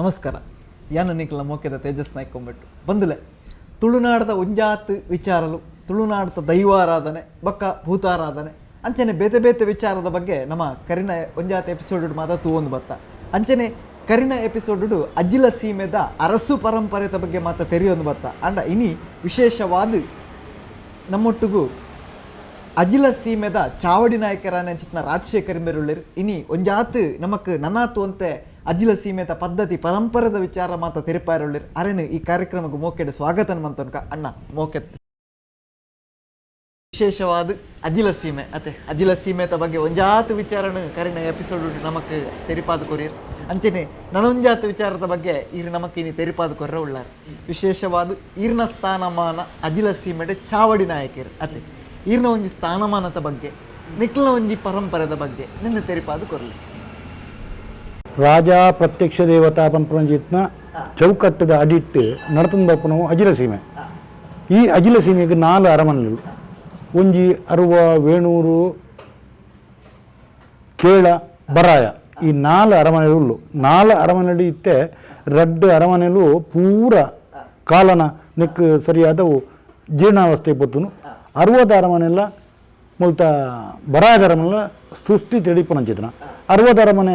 ನಮಸ್ಕಾರ. ಯಾನು ನಿಖಲ ಮೋಕೆದ ತೇಜಸ್ ನಾಯ್ಕೊಂಬಿಟ್ಟು ಬಂದುಲೆ ತುಳುನಾಡದ ಒಂಜಾತ್ ವಿಚಾರಲು ತುಳುನಾಡದ ದೈವಾರಾಧನೆ ಬೊಕ್ಕ ಭೂತಾರಾಧನೆ ಅಂಚನೆ ಬೇತೆ ಬೇತೆ ವಿಚಾರದ ಬಗ್ಗೆ ನಮ್ಮ ಕರಿನ ಒಂಜಾತ್ ಎಪಿಸೋಡ್ ಮಾತ್ರ ತೂವೊಂದು ಬತ್ತ ಅಂಚನೆ ಕರಿನ ಎಪಿಸೋಡ್ ಅಜ್ಜಿಲ ಸೀಮೆದ ಅರಸು ಪರಂಪರೆದ ಬಗ್ಗೆ ಮಾತ್ರ ತೆರೆಯೊಂದು ಬತ್ತ ಅಂಡ ಇನಿ ವಿಶೇಷವಾದ ನಮ್ಮೊಟ್ಟಿಗೂ ಅಜಿಲ ಸೀಮೆದ ಚಾವಡಿ ನಾಯಕರನ್ನ ಚಿತ್ನ ರಾಜಶೇಖರ್ ಬೆರುಳ್ಳಿರು ಇನಿ ಒಂಜಾತ್ ನಮಕ್ ನನ್ನಾತು ಅಂತೆ ಅಜಿಲ ಸೀಮೆದ ಪದ್ಧತಿ ಪರಂಪರೆದ ವಿಚಾರ ಮಾತ ತೆರಿಪಾರುಳ್ಳಿರು ಅರೆನು ಈ ಕಾರ್ಯಕ್ರಮಕ್ಕೆ ಮೋಕೆಡೆ ಸ್ವಾಗತನ ಮಂತನ್ಕ ಅಣ್ಣ ಮೋಕೆ ವಿಶೇಷವಾದ ಅಜಿಲ ಸೀಮೆ ಅತೆ ಅಜಿಲ ಸೀಮೆದ ಬಗ್ಗೆ ಒಂಜಾತ್ ವಿಚಾರನ ಕರಿನ ಎಪಿಸೋಡ್ ನಮಕ್ ತೆರಿಪಾದ ಕೊರಿಯರು ಅಂಚನೆ ನನೊಂಜಾತ್ ವಿಚಾರದ ಬಗ್ಗೆ ಈರು ನಮಕ್ ಇನಿ ತೆರಿಪಾದ ಕೊರ್ರ ಉಳ್ಳಾರ ವಿಶೇಷವಾದ ಈರ್ನ ಸ್ಥಾನಮಾನ ಅಜಿಲ ಸೀಮೆಡೆ ಚಾವಡಿ ನಾಯಕರು ಅತೆ ಈರ್ನ ಒಂಜಿ ಸ್ಥಾನಮಾನದ ಬಗ್ಗೆ ನಿಕ್ಲ ಒಂಜಿ ಪರಂಪರೆದ ಬಗ್ಗೆ ನಿನ್ನ ತೆರಿಪಾದ ಕೊರ್ಲಿ. ರಾಜ ಪ್ರತ್ಯಕ್ಷ ದೇವತಾ ಪಂಪರಂಜಿತ್ನ ಚೌಕಟ್ಟದ ಅಡಿಟ್ಟು ನಡತನ ಬಪ್ಪನವು ಅಜಿಲ ಸೀಮೆ. ಈ ಅಜಿಲ ಸೀಮೆಗೆ 4 ಅರಮನೆಗಳು ಒಂಜಿ ಅರುವ ವೇಣೂರು ಕೇಳ ಬರಾಯ ಈ 4 ಅರಮನೆಗಳು 4 ಅರಮನೆಗಳು ಇತ್ತೆ 2 ಅರಮನೆಗಳು ಪೂರ ಕಾಲನ ನೆಕ್ ಸರಿಯಾದವು ಜೀರ್ಣಾವಸ್ಥೆ ಪೊತ್ತುನು 60 ಅರಮನೆಲ್ಲ ಮುಲ್ತ ಬರಾಯದ ಅರಮನೆಲ್ಲ ಸೃಷ್ಟಿ ತೆಡಿಪುನಂಚಿತನ 60 ಅರಮನೆ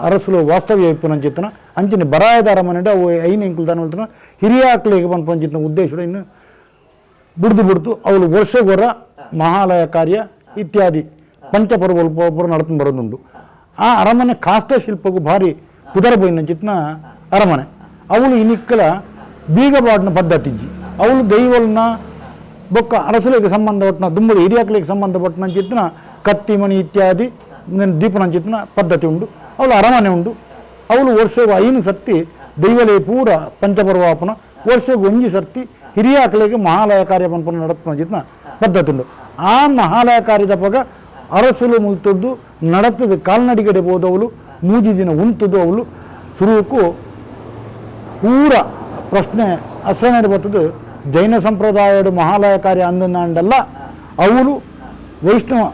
ಅರಸುಲು ವಾಸ್ತವ್ಯ ಇಪ್ಪುನಂಚಿತನ ಅಂಚನೆ ಬರಾಯದ ಅರಮನೆ ಅವು ಐನು ಎಂಕುಲ್ತಾನ ಹೇಳ್ತಾನ ಹಿರಿಯ ಆಕ್ಲಿಗೆ ಪಂಚಿತನ ಉದ್ದೇಶ ಇನ್ನು ಬಿಡ್ದು ಅವಳು ವರ್ಷಗೊರ ಮಹಾಲಯ ಕಾರ್ಯ ಇತ್ಯಾದಿ ಪಂಚಪರ್ವ ನಡ್ಕೊಂಡು ಬರೋದುಂಟು. ಆ ಅರಮನೆ ಕಾಸ್ತ ಶಿಲ್ಪಕ್ಕೂ ಭಾರಿ ಪುದರ ಬೈನಂಚಿತ್ನ ಅರಮನೆ ಅವಳು ಇನಿಕ್ಕಲ ಬೀಗಬಾಡಿನ ಪದ್ಧತಿ ಇಜ್ಜಿ ಅವಳು ದೈವಲ್ನ ಬೊಕ್ಕ ಅರಸುಲಿಗೆ ಸಂಬಂಧಪಟ್ಟನ ದುಂಬದ ಹಿರಿಯಾಕ್ಲಿಗೆ ಸಂಬಂಧಪಟ್ಟನ ಚಿತ್ನ ಕತ್ತಿ ಮಣಿ ಇತ್ಯಾದಿ ದೀಪನ ಚಿತ್ನ ಪದ್ಧತಿ ಉಂಟು. ಅವಳು ಅರಮನೆ ಉಂಟು. ಅವಳು ವರ್ಷಗೂ 5 ಸರ್ತಿ ದೈವಲೇ ಪೂರ ಪಂಚಪರ್ವಾಪನ ವರ್ಷಗೂ 1 ಸರ್ತಿ ಹಿರಿಯಾಕ್ಲಿಗೆ ಮಹಾಲಯ ಕಾರ್ಯ ಪಂಪನ ನಡಪನ ಚಿತ್ನ ಪದ್ಧತಿ ಉಂಟು. ಆ ಮಹಾಲಯ ಕಾರ್ಯದ ಪಗ ಅರಸುಲು ಮುಲ್ತದ್ದು ನಡತದ ಕಾಲ್ನಡಿಗಡೆ ಹೋದವಳು ಮೂಜಿ ದಿನ ಉಂಟದು ಅವಳು ಸುರುಕು ಪೂರ ಪ್ರಶ್ನೆ ಅಸರಣೆ ಬರ್ತದೆ. ಜೈನ ಸಂಪ್ರದಾಯದ ಮಹಾಲಯ ಕಾರ್ಯ ಅಂದಲ್ಲ ಅವಳು ವೈಷ್ಣವ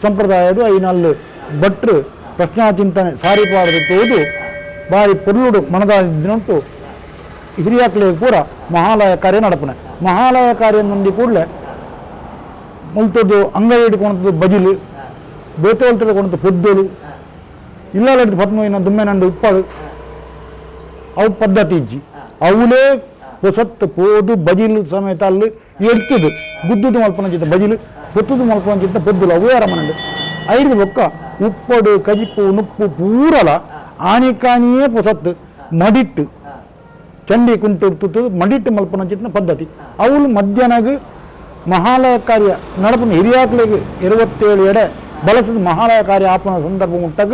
ಸಂಪ್ರದಾಯದ 5 ಭಟ್ರು ಪ್ರಶ್ನಾ ಚಿಂತನೆ ಸಾರಿಪಾಡದು ಬಾರಿ ಪೊರ್ಲುಡು ಮನದಾದಿನಂಟು ಹಿರಿಯಾಕ್ಲಿಗೆ ಪೂರ ಮಹಾಲಯ ಕಾರ್ಯ ನಡಪನೆ. ಮಹಾಲಯ ಕಾರ್ಯ ಮಂದಿ ಕೂಡಲೇ ಮುಲ್ತದ್ದು ಅಂಗೈ ಹಿಡ್ಕೊಂಡದ್ದು ಬಜಿಲು ಬೇತೋಲ್ತದ ಕೊಂಡದ್ದು ಪೊದ್ದಲು ಇಲ್ಲ ಪದ್ಮವಿನ ದುಮ್ಮೆನಂಡು ಉಪ್ಪಾಳು ಅವು ಪದ್ಧತಿ ಇಜ್ಜಿ ಅವಳೇ ಹೊಸತ್ತು ಪೋದು ಬಜಿಲು ಸಮೇತ ಅಲ್ಲಿ ಎಡ್ತದು ಗುದ್ದುದು ಮಲ್ಪನಂಚಿತ್ತ ಬಜಿಲು ಪೊತ್ತದು ಮಲ್ಪನಂಚಿತ್ತ ಪೊದ್ದುಲು ಅವೇ ಅರಮನೆ 5 ಬೊಕ್ಕ ಉಪ್ಪಡು ಕಜಿಪ್ಪು ನುಪ್ಪು ಪೂರಲ ಆಣಿಕಾಣಿಯೇ ಪೊಸತ್ತು ಮಡಿಟ್ಟು ಚಂಡಿ ಕುಂಟು ಮಡಿಟ್ಟು ಮಲ್ಪನಂಚಿತ್ನ ಪದ್ಧತಿ ಅವಳು ಮಧ್ಯಾಹ್ನಗ ಮಹಾಲಯ ಕಾರ್ಯ ನಡಪನ ಹಿರಿಯಾಕ್ಲಿಗೆ 27 ಎಡೆ ಬಳಸಿದ ಮಹಾಲಯ ಕಾರ್ಯ ಆಪನ ಸಂದರ್ಭ ಮುಟ್ಟಾಗ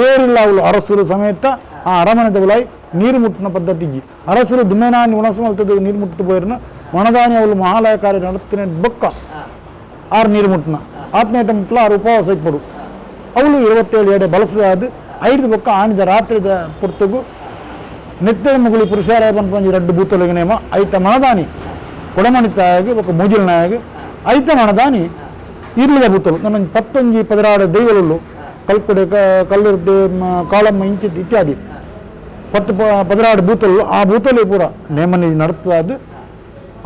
ಏರಿಲ್ಲ ಅವಳು ಅರಸುರು ಸಮೇತ ಆ ಅರಮನೆ ದವಲಾಯಿ ನೀರು ಮುಟ್ಟಿನ ಪದ್ಧತಿ ಇಜ್ಜಿ ಅರಸುರು ದುಮ್ಮೆನಾನಿ ಉಣಸು ಮಲ್ತದ ನೀರು ಮುಟ್ಟು ಪೋಯಿರ್ನ ಮಣದಾನಿ ಅವಳು ಮಹಾಲಯ ಕಾರ್ಯ ನಡತ್ತಿನ ಬೊಕ್ಕ 6 ನೀರು ಮುಟ್ಟಿನ ಆತ್ನೇಟ ಮುಟ್ಲ 6 ಉಪವಾಸ ಇಪ್ಪಡು ಅವಳು 27 ಎಡೆ ಬಳಸಿದ 5 ಬೊಕ್ಕ ಆಣಿದ ರಾತ್ರಿದ ಪುರ್ತಗೂ ನೆತ್ತ ಮುಗುಳಿ ಪುರುಷಾರ ಪಂಪಂಜಿ 2 ಬೂತಲಿಗೆ ನೇಮ ಐತ ಮಣದಾನಿ ಕೊಡಮಣಿತಾಗಿ ఒక ಮೂಜಿಲ್ನಾಗಿ ಐತ ಮಣದಾನಿ ಇರ್ಲಿದ ಬೂತಲು ನಮ್ಮ 16 ದೈವಲು ಕಲ್ಪಡೆ ಕಲ್ಲುರ್ಡೆ ಕಾಳಮ್ಮ ಇಂಚಿತ್ ಇತ್ಯಾದಿ 16 ಬೂತಲು ಆ ಬೂತಲಿ ಪೂರ ನೇಮನಿ ನಡ್ತದ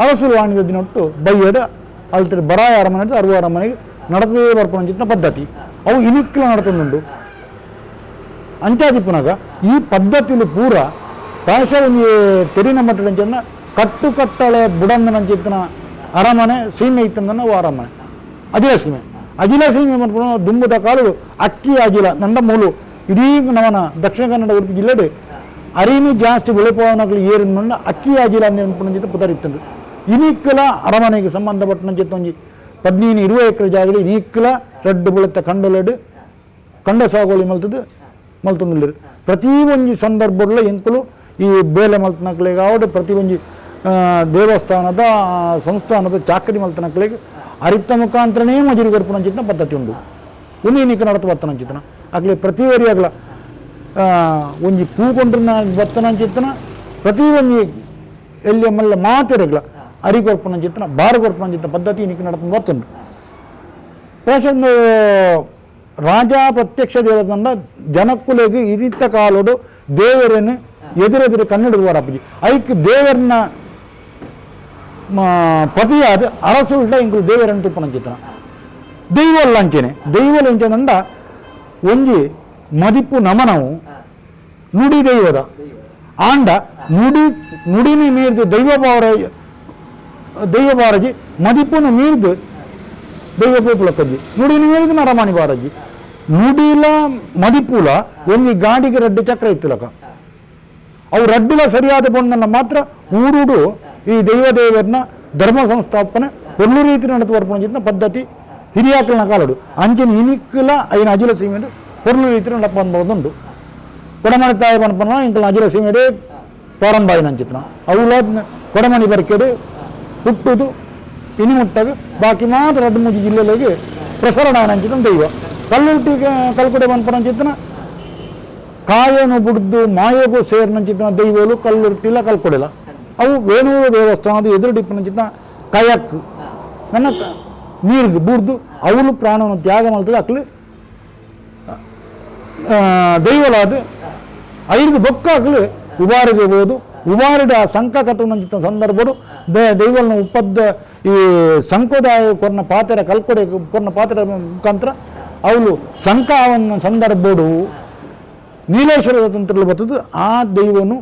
ಅರಸುಲು ಆಣಿದ ದಿನೊಟ್ಟು ಬೈಯದ ಅಲ್ತಡೆ ಬರಾಯ ಅರಮನೆ 60 ಅರಮನೆಗೆ ನಡತದೇ ಬರ್ಪಣಚಿತ್ನ ಪದ್ಧತಿ ಅವು ಇನಿಕ್ಲ ನಡತುಂಡು ಅಂಚಾದಿಪ್ಪನಾಗ ಈ ಪದ್ಧತಿಲು ಪೂರ ಪ್ರಾಯಶಃ ಒಂದು ತೆರಿನ ಮಟ್ಟಂಚನ್ನ ಕಟ್ಟುಕಟ್ಟಳೆ ಬುಡಂದನಂಚಿತ್ತನ ಅರಮನೆ ಸೀಮೆ ಇತ್ತಂದನ ಅವು ಅರಮನೆ ಅಜಿಲ ಸೀಮೆ ಮಾಡ್ಕೊಂಡು ದುಂಬದ ಕಾಲು ಅಕ್ಕಿ ಅಜಿಲ ನಂದ ಮೂಲು ಇಡೀ ನವನ ದಕ್ಷಿಣ ಕನ್ನಡ ಉಡುಪಿ ಜಿಲ್ಲೆಡೆ ಅರಿಮಿ ಜಾಸ್ತಿ ಬೆಳೆಪವನಗಳು ಏರಿನ ಅಕ್ಕಿ ಅಜಿಲ ಅಂಚಿತ್ತ ಪುದರಿತ್ತಂದು ಇನಿಕ್ಕಲ ಅರಮನೆಗೆ ಸಂಬಂಧಪಟ್ಟನಂಚಿತ್ತ ಒಂಜಿ 15-20 ಎಕರೆ ಜಾಗಡಿ ಇನಿಕ್ಕಲ 2 ಬುಳತ್ತ ಕಂಡೊಲೆಡು ಕಂಡ ಸಾಗೋಳಿ ಮಲ್ತಂದು ಪ್ರತಿ ಒಂಜಿ ಸಂದರ್ಭದಲ್ಲ ಎಂಕಲು ಈ ಬೇಲೆ ಮಲ್ತನಕ್ಲಿಗೆ ಆವಡೆ ಪ್ರತಿ ಒಂಜಿ ದೇವಸ್ಥಾನದ ಸಂಸ್ಥಾನದ ಚಾಕರಿ ಮಲ್ತನಕ್ಲಿಗೆ ಅರಿತ ಮುಖಾಂತರನೇ ಮಜೂರಿ ಕೊರ್ಪುನಂಚಿತ್ನ ಪದ್ಧತಿ ಉಂಟು. ಉನಿ ನಿಕ್ಕ ನಡತ ಬರ್ತನಂಚಿತ್ತನ ಆಗ್ಲಿ ಪ್ರತಿ ಏರಿಯಾಗಲ ಒಂಜಿ ಪೂ ಕೊಂಡ್ರನ ಬರ್ತನಂಚಿತ್ತನ ಪ್ರತಿ ಒಂಜಿ ಎಲ್ಲಿ ಮಲ್ಲ ಮಾತೆರೆಗ್ಲ ಅರಿ ಕೊರ್ಪುನಂಚಿತ್ತನ ಬಾರ ಕೊರ್ಪುನಂಚಿತ್ತ ಪದ್ಧತಿ ನಿಕ್ಕ ನಡತ ಬರ್ತುಂಟು. ಪ್ರಾಯಶಃ ರಾಜಾ ಪ್ರತ್ಯಕ್ಷ ದೇವತಂಡ ಜನಕ್ಕುಲೆಗೆ ಇರಿತ ಕಾಲೋಡು ದೇವರನ್ನು ಎದುರೆದುರು ಕಣ್ಣಿಡುವ ಅಪ್ಪಜಿ ಐಕ್ ದೇವರನ್ನ ಪತಿಯಾದ ಅರಸುಲ್ಟ ಇಂಕು ದೇವರನ್ನು ತುಪ್ಪನ ಚಿತ್ರ ದೈವಲ್ಲ ಅಂಚೆನೆ ದೈವಲು ಅಂಚೆನಂಡ ಒಂಜಿ ಮದಿಪ್ಪು ನಮನವು ನುಡಿ ದೈವದ ಆಂಡ ನುಡಿನಿ ಮೀರ್ದು ದೈವ ಬಾರಜಿ ಮದಿಪ್ಪುನ ಮೀರ್ದು ದೈವ ಪೂಪುಲಕ್ಕಜ್ಜಿ ನುಡಿನಿ ಮೀರ್ದು ನರಮಾಣಿ ಬಾರಜ್ಜಿ ನುಡಿಲ ಮದಿಪ್ಪುಲ ಒಂಜಿ ಗಾಡಿಗೆ ರಡ್ಡು ಚಕ್ರ ಇತ್ತುಲಕ ಅವು ರಡ್ಡುಲ ಸರಿಯಾದ ಬಣ್ಣನ ಮಾತ್ರ ಊರುಡು ಈ ದೇವರನ್ನ ಧರ್ಮ ಸಂಸ್ಥಾಪನೆ ಪೊರ್ಲು ರೀತಿ ನಡತುವರ್ಪಣ ಪದ್ಧತಿ ಹಿರಿಯಾಕಲನ ಕಾಲಡು ಅಂಚಿನ ಇನಿಕ್ಕಲ ಐನ ಅಜಿಲ ಸೀಮೆಡು ಪೊರ್ಲು ರೀತಿ ನಡಪ ಅನ್ಬೋದುಂಡು ಕೊಡಮಣಿ ತಾಯಿ ಪಣಪನ ಇಂಕಲ ಅಜಿಲ ಸೀಮೆಡೆ ಪ್ರಾರಂಭ ಆಯ್ನ ಅಂಚಿತ್ನ ಅವಳ ಕೊಡಮಣಿ ಬರ್ಕೆಡು ಹುಟ್ಟುದು ಇನಿ ಮುಟ್ಟಾಗ ಬಾಕಿ ಮಾತ್ರ ರಡ್ಡು ಮೂಜಿ ಜಿಲ್ಲೆಗಳಿಗೆ ಪ್ರಸರಣ ಅಂಚಿನ ದೈವ ಕಲ್ಲುಟ್ಟಿಗೆ ಕಲ್ಕುಡೆ ಪಣಪನ ಅಂಚಿತ್ನ ಕಾಯನು ಬುಡ್ದು ಮಾಯಗೂ ಸೇರಿನಂಚಿನ ದೈವಗಳು ಕಲ್ಲುಟ್ಟಿಲ್ಲ ಕಲ್ಕೊಡಿಲ್ಲ ಅವು ವೇಣೂರು ದೇವಸ್ಥಾನದ ಎದುರು ಡಿಪ್ಪನಂಚಿನ ಕಯಕ್ ನನ್ನ ನೀರಿಗೆ ಬುಡ್ದು ಅವಳು ಪ್ರಾಣವನ್ನು ತ್ಯಾಗ ಮಾಡ್ತದೆ ಅಕ್ಲು ದೈವಲಾದ ಐದು ಬೊಕ್ಕಾಗಲು ಉಬಾರಿಗೆ ಹೋದು ಉಬಾರಿಡ ಸಂಕ ಕಟ್ಟುವಂಚಿನ ಸಂದರ್ಭಡು ದೈವಲ್ನ ಉಪದ್ದ ಈ ಸಂಕೋದಾಯ ಕೊರ್ನ ಪಾತ್ರ ಕಲ್ಕೊಡೆ ಕೊರ್ನ ಪಾತ್ರ ಮುಖಾಂತರ ಅವಳು ಸಂಕವನ್ನು ಸಂದರ್ಭಡು ನೀಲೇಶ್ವರದ ತಂತ್ರದಲ್ಲಿ ಬರ್ತದೆ ಆ ದೈವನು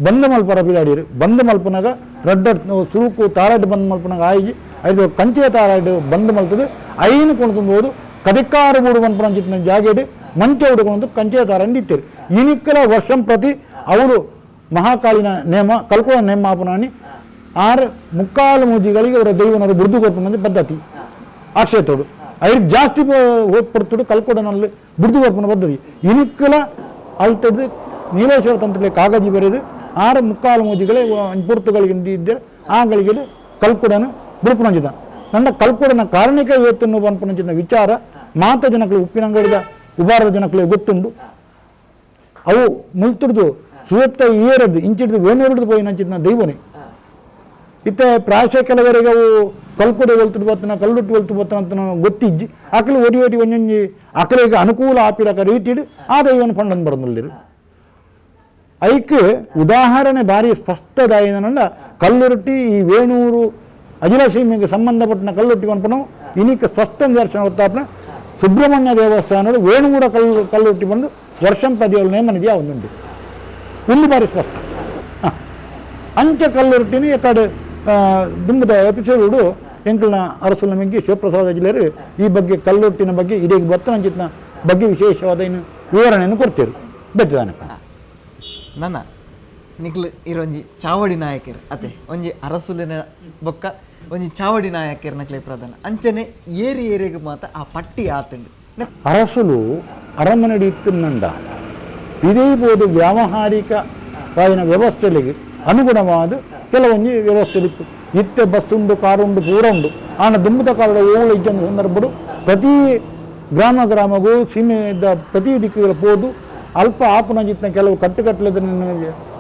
ಬಂದ ಮಲ್ಪರ ಬಿಡಾಡಿರು ಬಂದ ಮಲ್ಪನಾಗ ರಡ್ಡ ಸುರುಕು ತಾರಾಡು ಬಂದ ಮಲ್ಪನಾಗ ಆಯ್ಜಿ ಐದು ಕಂಚೆ ತಾರಾಡು ಬಂದ ಮಲ್ತದೆ ಐನು ಕೊಂಡ್ಕೊಂಡು ಕದಿಕ್ಕಾರ ಬೂಡು ಮಲ್ಪನ ಜಾಗೇಡು ಮಂಚ ಹುಡುಕೊಂಡು ಕಂಚೆ ತಾರಂಡು ಇತ್ತೇರು ಇನಿಕ್ಕಲ ವರ್ಷಂ ಪ್ರತಿ ಅವರು ಮಹಾಕಾಳಿನ ನೇಮ ಕಲ್ಕೊಳ ನೇಮಾಪನಾನಿ 6 ಮೂಜಿಗಳಿಗೆ ಅವರ ದೈವನವರು ಬುಡ್ದು ಕೊರ್ಪನ ಪದ್ಧತಿ ಆಕ್ಷೇತೋಡು ಐದು ಜಾಸ್ತಿ ಪಡ್ತುಡು ಕಲ್ಕೊಡನಲ್ಲಿ ಬುಡ್ದು ಕೊರ್ಪನ ಪದ್ಧತಿ ಇನಿಕ್ಕಲ ಅಲ್ತದ್ದು ನೀಲೇಶ್ವರ ತಂತ್ರದಲ್ಲಿ ಕಾಗಜಿ ಬರೆದು 6 ಮೂಜಿಗಳೇ ಪುರ್ತುಗಳಿಗೆ ಇದ್ದರೆ ಆಗಳಿಗೆ ಕಲ್ಕೊಡನು ಬುಡುಪುನಂಚಿದ ನನ್ನ ಕಲ್ಕೊಡನ ಕಾರಣಿಕ ಇವತ್ತನ್ನು ಪನ್ಪುನಂಚಿನ ವಿಚಾರ ಮಾತ ಜನಗಳು ಉಪ್ಪಿನಂಗಡಿದ ಉಬಾರದ ಜನಗಳಿಗೆ ಗೊತ್ತುಂಡು ಅವು ಮುಲ್ತುಡ್ದು ಸುವತ್ತ ಏರದ್ದು ಇಂಚಿಡ್ದು ವೇಣೂರದ್ದು ಪೋಯಿ ನಂಚಿನ ದೈವನೇ ಇತ್ತ ಪ್ರಾಯಶಃ ಕೆಲವರಿಗೆ ಅವು ಕಲ್ಕೊಡೆ ಒಲ್ತುಡು ಬರ್ತನ ಕಲ್ಲುಟ್ಟು ಒಲ್ತು ಬರ್ತನ ಅಂತ ಗೊತ್ತಿಜ್ಜಿ ಅಕಲು ಒಡಿ ಒಂಜೊಂಜಿ ಅಕಲಿಗೆ ಅನುಕೂಲ ಆಪಿರಕ ರೀತಿಡು ಆ ದೈವನ ಪಂಡನ್ ಬರದಲ್ಲಿರು ಐಕ್ ಉದಾಹರಣೆ ಭಾರಿ ಸ್ಪಷ್ಟದಾಯಿನಂಡ ಕಲ್ಲುರುಟ್ಟಿ ಈ ವೇಣೂರು ಅಜಿಲ ಸೀಮೆಗೆ ಸಂಬಂಧಪಟ್ಟ ಕಲ್ಲುಟ್ಟಿ ಪನ್ಪನು ಇನಿಕ ಸ್ಪಷ್ಟ ದರ್ಶನ ಹೊತ್ತಾಪನ ಸುಬ್ರಹ್ಮಣ್ಯ ದೇವಸ್ಥಾನ ವೇಣೂರ ಕಲ್ಲುಟ್ಟಿ ಬಂದು ವರ್ಷಂ ಪದಿಯಲು ನೇಮನಿದೆಯಾ ಒಂದುಂಟು ಒಂದು ಬಾರಿ ಸ್ಪಷ್ಟ ಅಂಚ ಕಲ್ಲುರುಟ್ಟಿನಿ ಎಕಡೆ ದುಂಬದ ಎಪಿಸೋಡು ಎಂಕಲ್ನ ಅರಸುಲ ಮೆಂಗಿ ಶಿವಪ್ರಸಾದ ಜಿಲ್ಲೆಯರು ಈ ಬಗ್ಗೆ ಕಲ್ಲುಟ್ಟಿನ ಬಗ್ಗೆ ಇದೀಗ ಬತ್ತನಂಚಿತ್ನ ಬಗ್ಗೆ ವಿಶೇಷವಾದ ಇನ್ನು ವಿವರಣೆಯನ್ನು ಕೊಡ್ತೀರು ಬೆತ್ತದಾನಪ್ಪ ನನ್ನ ನಿಕ್ಲು ಇರೊಂಜಿ ಚಾವಡಿ ನಾಯಕರು ಅತೆ ಒಂಜಿ ಅರಸುಲಿನ ಬೊಕ್ಕ ಒಂಜಿ ಚಾವಡಿ ನಾಯಕರು ನಕ್ಲೆ ಪ್ರಧಾನ ಅಂಚನೆ ಏರಿಯಾಗೆ ಮಾತ ಆ ಪಟ್ಟಿ ಆತಂಡು ಅರಸುಲು ಅರಮನೆಡಿ ಇತ್ತಿನಂಡ ಇದೇ ಬೋದು ವ್ಯಾವಹಾರಿಕ ವಾಯಿನ ವ್ಯವಸ್ಥೆಗಳಿಗೆ ಅನುಗುಣವಾದ ಕೆಲವೊಂದು ವ್ಯವಸ್ಥೆ ಇತ್ತು ಇತ್ತೆ ಬಸ್ ಉಂಡು ಕಾರು ಉಂಡು ಪೂರ ಉಂಡು ಆನ ದುಂಬದ ಕಾಲದ ಓಳು ಇದ್ದ ಸಂದರ್ಭಡು ಪ್ರತಿ ಗ್ರಾಮಗೂ ಸೀಮೆದ ಪ್ರತಿ ದಿಕ್ಕುಗಳ ಪೋದು ಅಲ್ಪ ಆಪನಂಚಿತ್ನ ಕೆಲವು ಕಟ್ಟುಕಟ್ಟಲದ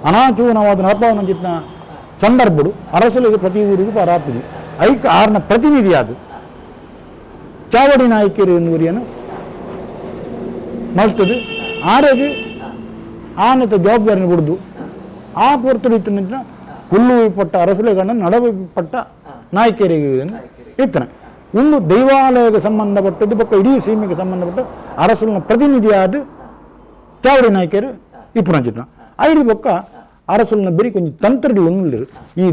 ಅನಾಚೂನವಾದ ನರಪವನಂಚಿತ್ನ ಸಂದರ್ಭಡು ಅರಸುಲಿಗೆ ಪ್ರತಿ ಊರಿಗೂ ಪರಾಪಿದೆ ಐಕ್ ಆರ್ನ ಪ್ರತಿನಿಧಿಯಾದ ಚಾವಡಿ ನಾಯಕರು ಎನ್ನುವರಿಯನ್ನು ಮಲ್ತದೆ ಆರೆಗೆ ಆನತ ಜವಾಬ್ದಾರಿನ ಬಿಡುದು ಆ ಪೊರ್ತುಡಿತ್ತಿನ ಕುಲ್ಲು ಪಟ್ಟ ಅರಸುಲೆಗಣ್ಣ ನಡವಪಟ್ಟ ನಾಯಕರಿಗೆ ಇತ್ತನೆ ಒಂದು ದೈವಾಲಯಕ್ಕೆ ಸಂಬಂಧಪಟ್ಟದ್ದು ಪಕ್ಕ ಇಡೀ ಸೀಮೆಗೆ ಸಂಬಂಧಪಟ್ಟ ಅರಸುಲಿನ ಪ್ರತಿನಿಧಿಯಾದ ಚಾವಡಿ ನಾಯಕರು ಇಪ್ಪುನಂಚಿತ್ನ ಐದು ಪಕ್ಕ ಅರಸುಲಿನ ಬೆರಿ ಕೊಂಚ ತಂತ್ರಗಳು ಒಂದಿರು ಈ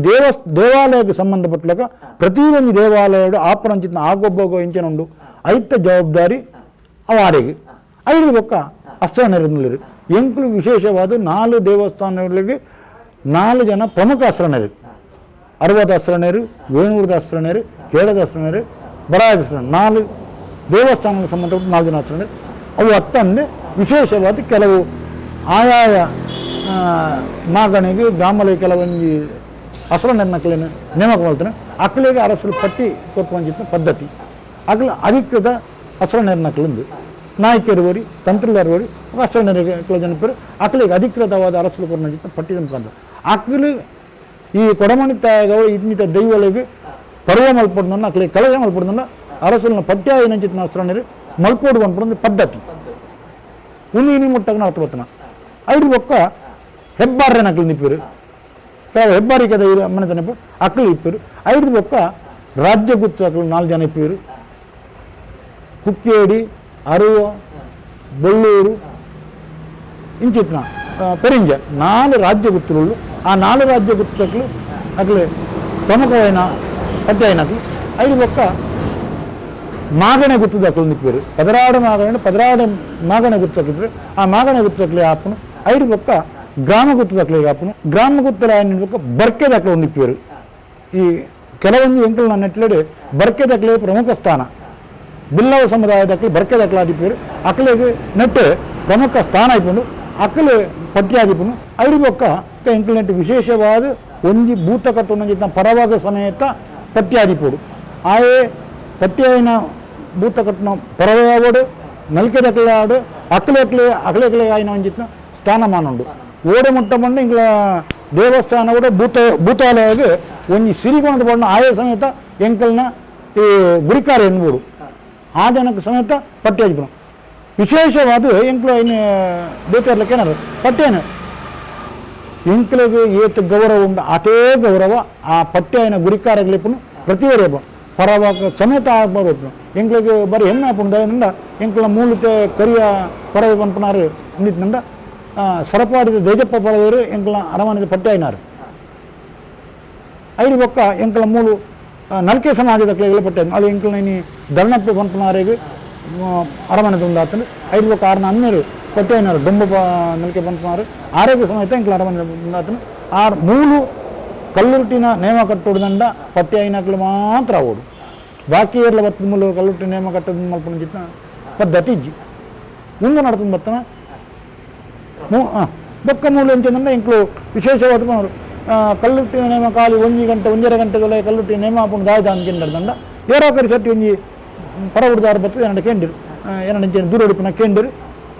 ದೇವಾಲಯಕ್ಕೆ ಸಂಬಂಧಪಟ್ಟಲಾಗ ಪ್ರತಿಯೊಂದು ದೇವಾಲಯ ಆಪರಂಚಿತ್ನ ಆಗೊಬ್ಬೊಬ್ಬ ಇಂಚನುಂಡು ಐತ ಜವಾಬ್ದಾರಿ ಅವಾರಿಗೆ ಐದು ಪಕ್ಕ ಅಸ್ತ್ರನರಿರು ಎಂಕಲು ವಿಶೇಷವಾದ 4 ದೇವಸ್ಥಾನಗಳಿಗೆ 4 ಜನ ಪ್ರಮುಖ ಅಸ್ತ್ರನರು 60 ಅಸ್ತ್ರನರು ವೇಣೂರದ ಅಸ್ತ್ರನರು ಕೇಳದ ಅಸ್ತ್ರನರು ಬರಾಯದ ಅಸ್ತ್ರ 4 ದೇವಸ್ಥಾನಕ್ಕೆ ಸಂಬಂಧಪಟ್ಟ 4 ಜನ ಅಸ್ತ್ರನರು ಅವು ಅತ್ತಂದೆ ವಿಶೇಷವಾದ ಕೆಲವು ಆಯಾಯ ಮಾಗಣಿಗೆ ಗ್ರಾಮದಲ್ಲಿ ಕೆಲವೊಂದು ಅಸ್ತ್ರನಕ್ಲೇನು ನೇಮಕ ಮಾಡ್ತಾನೆ ಅಕ್ಕಲಿಗೆ ಅರಸರು ಪಟ್ಟಿ ಕೊಟ್ಟುವಂಚಿನ ಪದ್ಧತಿ ಅಕ್ಕಲ ಅಧಿಕೃತ ಅಸ್ತ್ರನಕ್ಲಿಂದು ನಾಯಕರುವರಿ ತಂತ್ರಗಾರವರಿ ಅಸ್ತ್ರನರಿಗೆ ಕೆಲವು ಜನಪರು ಅಕ್ಕಲಿಗೆ ಅಧಿಕೃತವಾದ ಅರಸರು ಕೊಟ್ಟಿನ ಪಟ್ಟಿ ಮುಖಾಂತರ ಅಕ್ಕಲು ಈ ಕೊಡಮಣಿ ತಾಯಗವು ಇನ್ನಿತ ದೈವಗಳಿಗೆ ಪರ್ವ ಮಲ್ಪಡ್ದನ್ನ ಅಕ್ಕಲಿಗೆ ಕಲಗ ಮಲ್ಪಡ್ದನ್ನ ಅರಸುಲಿನ ಪಟ್ಯಾಯ ನಂಚಿತ್ನ ಅಸ್ತ್ರನರು ಮಲ್ಪೋಡು ಪನ್ಪುನ ಪದ್ಧತಿ ಉನಿ ಇನಿ ಮುಟ್ಟಗ ನಡತಬತ್ತನ ಐದು ಬೊಕ್ಕ ಹೆಬ್ಬಾರ್ರೆ ನಕಲು ನಿಪ್ಪಿರು ಹೆಬ್ಬಾರಿ ಕದ ಮನೆ ತನಪ ಅಕ್ಕಲು ಇಪ್ಪಿರು ಐದು ಬೊಕ್ಕ ರಾಜ್ಯ ಗುತ್ತು ಅಕ್ಕಲು 4 ಜನ ಇಪ್ಪಿರು ಕುಕ್ಕೇಡಿ ಅರುವ ಬೆಳ್ಳೂರು ಇಂಚಿತ್ನ ಪೆರಿಂಜ 4 ರಾಜ್ಯ ಗುತ್ತುಗಳು ಆ 4 ರಾಜ್ಯ ಗುತ್ತಕ್ಕಲು ಅಕ್ಲೆ ಪ್ರಮುಖವೈನ ಪದ್ಯಾಯನಕ್ಲು ಐದು ಬೊಕ್ಕ ಮಾಗಣೆ ಗುತ್ತದ ಅಕ್ಕಲು ನಿಪ್ಪಿರು ಪದರಾಡು ಮಾಗಣೆ ಗುತ್ತಕ್ಕಿದ್ರೆ ಆ ಮಾಗಣೆ ಗುತ್ತಕ್ಲೆ ಆಪನು ಐದು ಬೊಕ್ಕ ಗ್ರಾಮ ಗುತ್ತದಕ್ಲೆ ಆಪನು ಗ್ರಾಮ ಗುತ್ತಲ ಬೊಕ್ಕ ಬರ್ಕೆದಕ್ಲೆ ನಿಪ್ಪಿರು ಈ ಕೆಲವೊಂದು ಎಂಕಲ್ನ ನೆಟ್ಲೆಡೆ ಬರ್ಕೆದಕ್ಲೆ ಪ್ರಮುಖ ಸ್ಥಾನ ಬಿಲ್ಲವ ಸಮುದಾಯದಕ್ಕೆ ಬರ್ಕೆದಕ್ಲಾದಿಪ್ಪೇರು ಅಕ್ಕಲಿಗೆ ನೆಟ್ಟು ಪ್ರಮುಖ ಸ್ಥಾನ ಇಪ್ಪುಂಡು ಅಕ್ಕಲು ಪಟ್ಯಾದಿಪ್ಪುನು ಐದು ಬೊಕ್ಕ ಎಂಕಲ್ ನೆಟ್ಟು ವಿಶೇಷವಾದ ಒಂಜಿ ಭೂತ ಕಟ್ಟುನ ಪರವಾಗ ಸಮೇತ ಪಟ್ಯಾದಿಪ್ಪುಡು ಆಯೇ ಪಟ್ಯಾಯಿನ ಭೂತ ಕಟ್ಟುನ ಪರವಾಡು ನಲ್ಕೆದಕ್ಲಾಡು ಅಕ್ಕಲೆ ಆಯ್ನ ಒಂಜಿತ್ನ ಸ್ಥಾನಮಾನ ಉಂಡು ಓಡೆ ಮುಟ್ಟ ಬಂದು ಇಂಗ್ಲ ದೇವಸ್ಥಾನ ಕೂಡ ಭೂತಾಲಯಗೆ ಒಂಜಿ ಸಿರಿಕೋಣದ ಬಣ್ಣ ಆಯೇ ಸಮೇತ ಎಂಕಲ್ನ ಈ ಗುರಿಕಾರ ಎನ್ಬೋದು ಆ ಜನಕ್ಕೆ ಸಮೇತ ಪಟ್ಯಾದಿಪ್ಪನು ವಿಶೇಷವಾದ ಎಂಕ್ಲು ಇನ್ನು ಬೇತಾರ್ಲಕ್ಕೆ ಏನಾರು ಪಟ್ಯಾಯನ ಎಂಕ್ಲಿಗೆ ಏತು ಗೌರವ ಉಂಡು ಅದೇ ಗೌರವ ಆ ಪಟ್ಯಾಯನ ಗುರಿಕಾರಗಳಿಪ್ಪನು ಪ್ರತಿವರೆಯಪ್ಪ ಪರವಾಗ ಸಮೇತ ಆಗ್ಬಾರ್ದು ಎಂಕ್ಲಿಗೆ ಬರೀ ಹೆಮ್ಮೆ ಹಾಪುಂಡ ಎಂಕ್ಲ ಮೂಲತೆ ಕರಿಯ ಪರವೆ ಪಂಪನಾರು ನಿಂತಿನಿಂದ ಸರಪಾಡಿದ ದೇಜಪ್ಪ ಪರವೇರು ಎಂಕ್ಲ ಅರಮನೆದ ಪಟ್ಯಾಯನಾರು ಐದು ಬೊಕ್ಕ ಎಂಕ್ಲ ಮೂಲು ನಲ್ಕೆ ಸಮಾಜದ ಕ್ಲೆಗಳು ಪಟ್ಟಾಯ ಅದು ಎಂಕ್ಲ ಇನಿ ಧರ್ಣಪ್ಪ ಪಂಪನಾರಿಗೆ ಅರಮನೆದ ಉಂದಾತಂದು ಐದು ಬೊಕ್ಕ 6 ಅಮ್ಮೇರು ಪಟ್ಯಾಯನಾರು ದೊಂಬ ನಲ್ಕೆ ಪಂಪನಾರು ಆರೋಗ್ಯ ಸಮೇತ ಎಂಕ್ಲ ಅರಮನೆ ಉಂದಾತನು ಆ ಮೂಲು ಕಲ್ಲುಟ್ಟಿನ ನೇಮ ಕಟ್ಟುದಂಡ ಪಟ್ಯಾಯನಕ್ಲು ಮಾತ್ರ ಓಡು ಬಾಕಿ ಎಲ್ಲ ಬತ್ತದ ಮೂಲು ಕಲ್ಲುಟ್ಟಿ ನೇಮ ಕಟ್ಟದ ಮಲ್ಪನ ಜಿತ್ನ ಪದ್ಧತಿ ಇಜ್ಜಿ ಮುಂದೆ ನಡ್ತಂದು ಬತ್ತನ ಬೊಕ್ಕ ಮೂಲು ಎಂಚಂದ ಎಂಕ್ಲು ವಿಶೇಷವಾದ ಕಲ್ಲುಟ್ಟಿನ ನೇಮ ಖಾಲಿ 1 ಗಂಟೆ 1.5 ಗಂಟೆಗಳ ಕಲ್ಲುಟ್ಟಿನ ನೇಮ ಹಾಕೊಂಡು ದಾಯ್ದ ಅಂದ್ಕೊಂಡ ಏರೋ ಕರಿ ಸತಿ ಒಂಜಿ ಪರ ಹುಡ್ದಾರು ಬರ್ತದೆ ಎರಡು ಕೆಂಡಿರು ಎರಡು ದೂರ ಹೊಡಿಪಿನ ಕೆಂಡಿರು